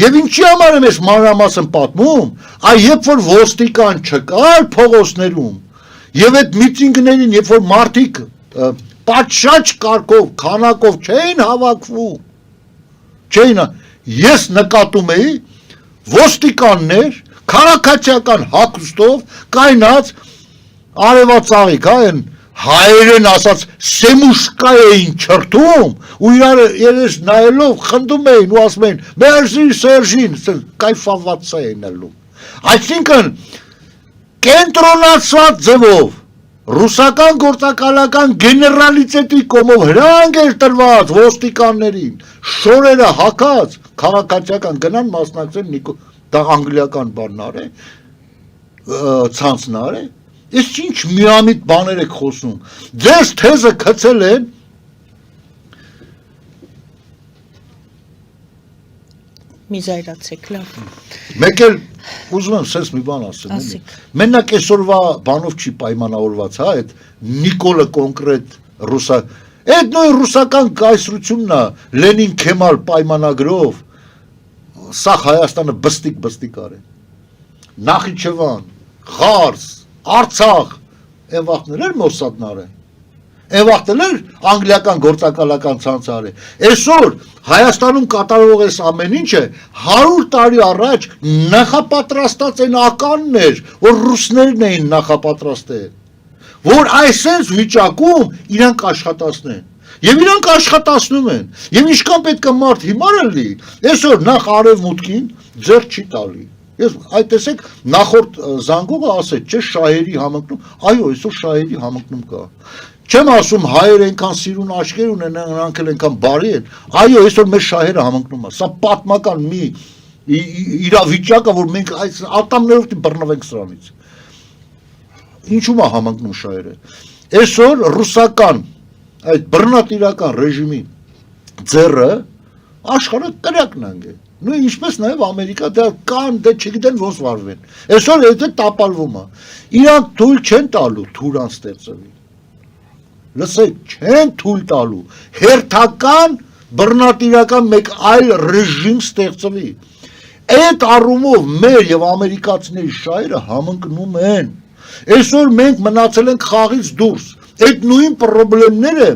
եւ ինչի համար եմ ես մանրամասն պատմում, երբ որ ոստիկան չկար փողոցներում, Եվ այդ միտինգներին, երբ որ մարդիկ պատշաճ կարգով, քանակով չէին հավաքվում, ես նկատում էի ոստիկաններ, քաղաքացիական հագուստով կայնած արևածաղիկ, այն հայերեն ասած սեմուշկա էին չրթում ու իրար երես նայելով խնդում էին ու ասում էին մերժի Սերժին, կայֆաված էին ելնում։ Այսինքն կենտրոնացված ձևով ռուսական գործակալական գեներալիտետի կողմով հրանք էր տրված ոստիկաններին, շորերը հագած քաղաքացիական գնան մասնակցեն դա անգլիական բանն է, ցանցն է, ես ինչ միամիտ բաներ եք խոսում, ձեզ թեզը գցել են մի զայրացեք, լավ։ Մեկ էլ ուզում եմ սենց մի բան ասեմ, մենակ այսօրվա բանով չի պայմանավորված, այդ Նիկոլը կոնկրետ ռուսա, այդ նույն ռուսական կայսրությունն է, Լենին Քեմալ պայմանագրով, սա Հայաստանը բստիկ արել, Նախիջևան, Ղարս, Արցախ, այն վաղտներ էր Մոսադն արել, այն վաղտել էր անգլիական գործակալական ցանցարը, այսօր Հայաստանում կատարող այս ամեն ինչը 100 տարի առաջ նախապատրաստած են ականներ, որ ռուսներն էին նախապատրաստել, որ այսպես վիճակում իրանք աշխատացնեն, եւ իրանք աշխատացնում են, եւ ինչքան պետք է մարդ հիմար լի, այսօր նախ արևմուտքին ձեռ չի տալի, ես այդ տեսեք նախորդ զանգողը ասեց, չէ շահերի համընկնում, այո, այսօր շահերի համընկնում կա, Չեմ ասում հայեր այնքան սիրուն աչքեր ունեն, նրանք էլ այնքան բարի են, այո, այսօր մեր շահերը համընկնում է, սա պատմական մի իրավիճակ է, որ մենք այս ատամներով բռնվենք սրանից, ինչու՞մ է համընկնում շահերը, այսօր ռուսական, այդ բռնատիրական ռեժիմի ձեռը աշխարհը կրակնանք է։ Նույն ինչպես նաև Ամերիկա դա կան, դե չգիտեն ոնց վարվեն։ Այսօր եթե տապալվում է, իրանք թույլ չեն տալու թուրան ստեղծվի։ Լսեք, չեն թույլ տալու։ Հերթական բռնատիրական մեկ այլ ռեժիմ ստեղծվի։ Այդ առումով մեր եւ ամերիկացիների շահերը համընկնում են։ Այսօր մենք մնացել ենք խաղից դուրս։ Այդ նույն խնդիրները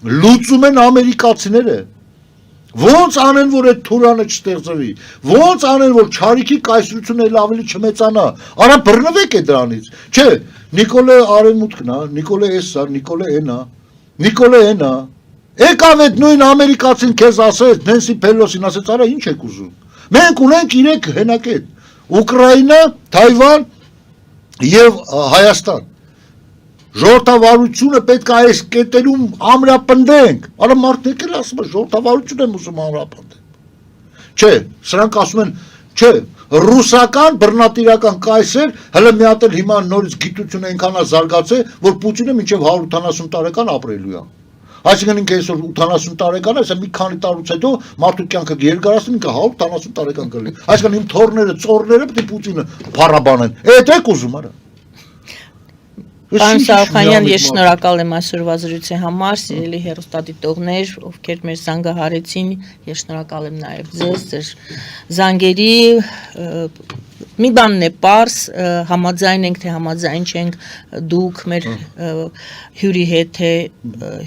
լուծում են ամերիկացիները։ Ոնց անեն, որ այդ թուրանը չստեղծվի, ոնց անեն, որ չարիքի կայսրությունը էլ ավելի չմեծանա, արա բռնվեք է դրանից, չէ, Նիկոլե Արևմուտքն է, Նիկոլե էսա, Նիկոլե էնա, Նիկոլե էնա, եկավ այդ նույն ամերիկացին քեզ ասեց, Նենսի Փելոսին ասեց, արա ինչ եք ուզում, մենք ունենք 3 հենակետ, Ուկրաինա, Թայվան եւ Հայաստան, ժողովրդավարությունը պետք է այս կետերում ամրապնդենք, արա մարդիկ էլ ասում են ժողովրդավարություն եմ ուզում ամրապնդել, չէ, սրանք ասում են, չէ, ռուսական բռնատիրական կայսեր հələ մի հատ էլ հիմա նորից գիտությունը այնքան է զարգացել, որ Պուտինը մինչև 180 տարեկան ապրելու է, այսինքն ինքը այսօր 80 տարեկան է, ասա մի քանի տարուց հետո մարդու կյանքը երկարացնում, ինքը 180 տարեկան կլինի, այսինքն իմ թորները, ծորները պետք է Պուտինը փառաբանեն, այդ եք ուզում արա։ Պարոն Սարոխանյան, ես շնորհակալ եմ այսօրվա զրույցի համար, սիրելի հեռուստադիտողներ, ովքեր մեր զանգահարեցին, ես շնորհակալ եմ նաև ձեզ, ձեր զանգերի, մի բանն է պարզ, համաձայն ենք, թե համաձայն չենք, դուք մեր հյուրի հետ, թե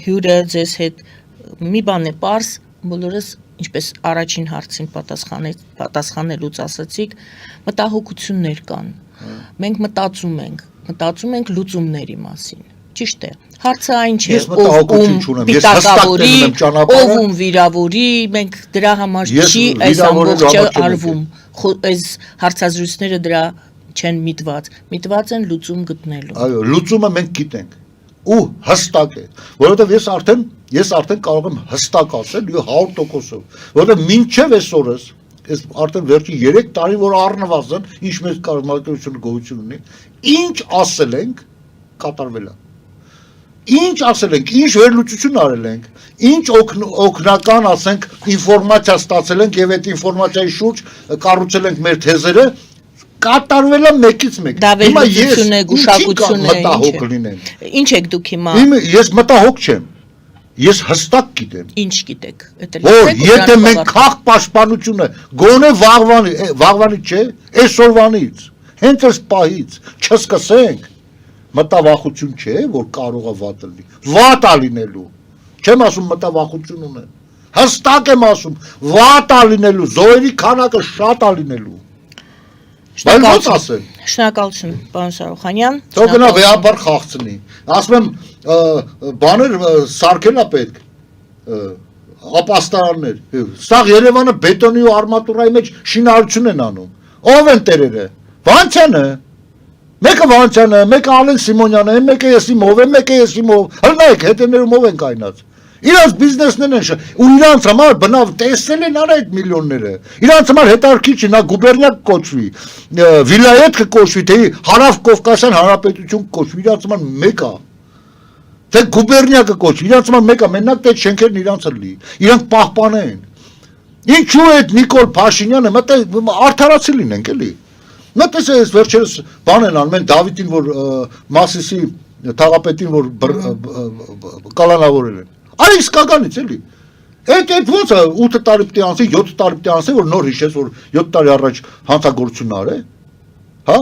հյուրը ձեզ հետ, մի բանն է պարզ, բոլորս ինչպես առաջին հարցին պատասխանելուց ասացիք, մտահոգություններ կան, մենք մտածում ենք լուծումների մասին, ճիշտ է, հարցը այն չէ, ում պիտակավորի, ով ում վիրավորի, մենք դրա համար չի այս ամբողջը արվում, այս հարցազրույցները դրա չեն միտված են լուծում գտնելու։ Այո, լուծումը մենք գիտենք ու հստակ է, որովհետև ես արդեն կարող եմ հստակ ասել 100%-ով, որովհետև մինչև այսօրս Ես արդեն վերջի 3 տարի, որ առնվազն, ինչ մեծ կազմակերպությունը գոյություն ունի, ինչ ասել ենք, կատարվել է։ Ինչ ասել ենք, ինչ վերլուծություն արել ենք, ինչ օգնական, ասենք, ինֆորմացիա ստացել ենք եւ այդ ինֆորմացիայի շուրջ կառուցել ենք մեր թեզերը, կատարվել է մեկից մեկ։ Դա վերլուծություն է, գուշակություն է, մտահոգ լինեն։ Ինչ եք դուք հիմա։ Ես մտահոգ չեմ։ Ես հստակ գիտեմ։ Ինչ գիտեք։ Որ եթե մենք խաղ պաշտպանությունը գոնե վաղվանից չէ, այսօրվանից, հենց այս պահից չսկսենք, մտավախություն չէ, որ կարող է վատ լինի։ Վատ է լինելու։ Չեմ ասում մտավախություն ունեմ։ Հստակ եմ ասում, վատ է լինելու, զոհերի քանակը շատ է լինելու։ Շնորհակալություն, պարոն Սարոխանյան։ Թող գնա վեհաբար խաղցնի։ Ասում եմ, բաներ սարքել է պետք, ապաստարաններ։ Սա Երևանը բետոնի ու արմատուրայի մեջ շինարարություն են անում։ Ով են տերերը։ Վանցյանը։ Մեկը Վանցյանը, մեկը Ալեն Սիմոնյանը, մեկը Եսիմով, մեկը Եսիմով։ Հլնայք հետևներում ով են կայնած։ Իրանց բիզնեսներն են ու իրանց համար բնավ տեսել են արա այդ միլիոնները։ Իրանց համար հետարքի չի, նա գուբերնիա կոչվի, վիլայետ կոչվի, թե Հարավ Կովկասյան Հանրապետություն կոչվի, իրանց համար մեկ է։ Թե գուբերնիա կոչվի, իրանց համար մեկ է, մենակ այդ շենքերն իրանց լի, իրանք պահպանեն։ Ինչու այդ Նիկոլ Փաշինյանը արդարացի լինենք էլի։ Մտես էս վերջերս բան են անում են Դավիթին, որ Մասիսի թաղապետին, որ կալանավորել են։ Արի իսկականից էլի։ Այդ ոնց է 8 տարի պիտի անցի, 7 տարի պիտի անցի, որ նոր հիշես, որ 7 տարի առաջ հանցագործություն արե։ Հա?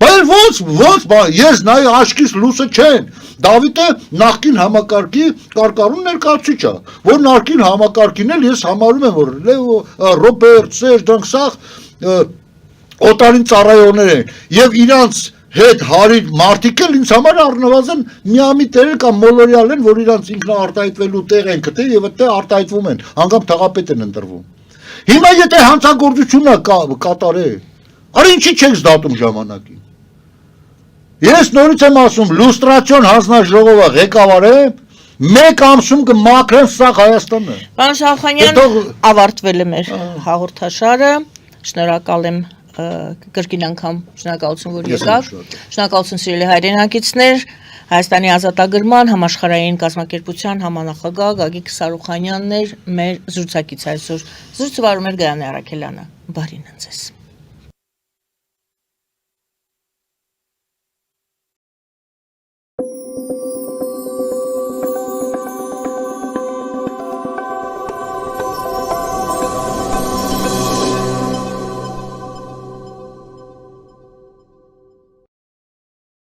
Բայց ոնց, ես նայ աշկիս լուսը չեն։ Դավիթը նախկին համակարգի կարկառուն ներկայացուցիչ է, որ նախկին համակարգին էլ ես համարում եմ, որ Լեո, Ռոբերտ, Սերժ, դրանք սաղ օտարին ծառայողներ են, եւ իրանց հետ հարիր մարդիկ էլ ինձ համար առնվազն միամիտեր կամ մոլորյալ են, որ իրանց ինքնաարտահայտվելու տեղ են գտել եւ այդտեղ արտահայտվում են, անգամ թղապետ են ընտրվում։ Հիմա եթե հանցագործությունը կատարե, արի ինչի չեք զդատում ժամանակին։ Ես նորից եմ ասում, լուստրացիոն հանձնաժողովը ղեկավարը մեկ ամսում կմաքրեն սա Հայաստանը։ Պարոն Սարոխանյան, ավարտվել է մեր հաղորդաշարը, շնորհակալ եմ կրկին անգամ շնորհակալություն, որ եկաք, շնորհակալություն սիրելի հայրենակիցներ, Հայաստանի ազատագրման համաշխարհային կազմակերպության համանախագահ Գագիկ Սարուխանյանն էր մեր զրուցակից այսօր։ Զրույցը վարում էր Գայանե Արաքելյանը։ Բարին ձեզ։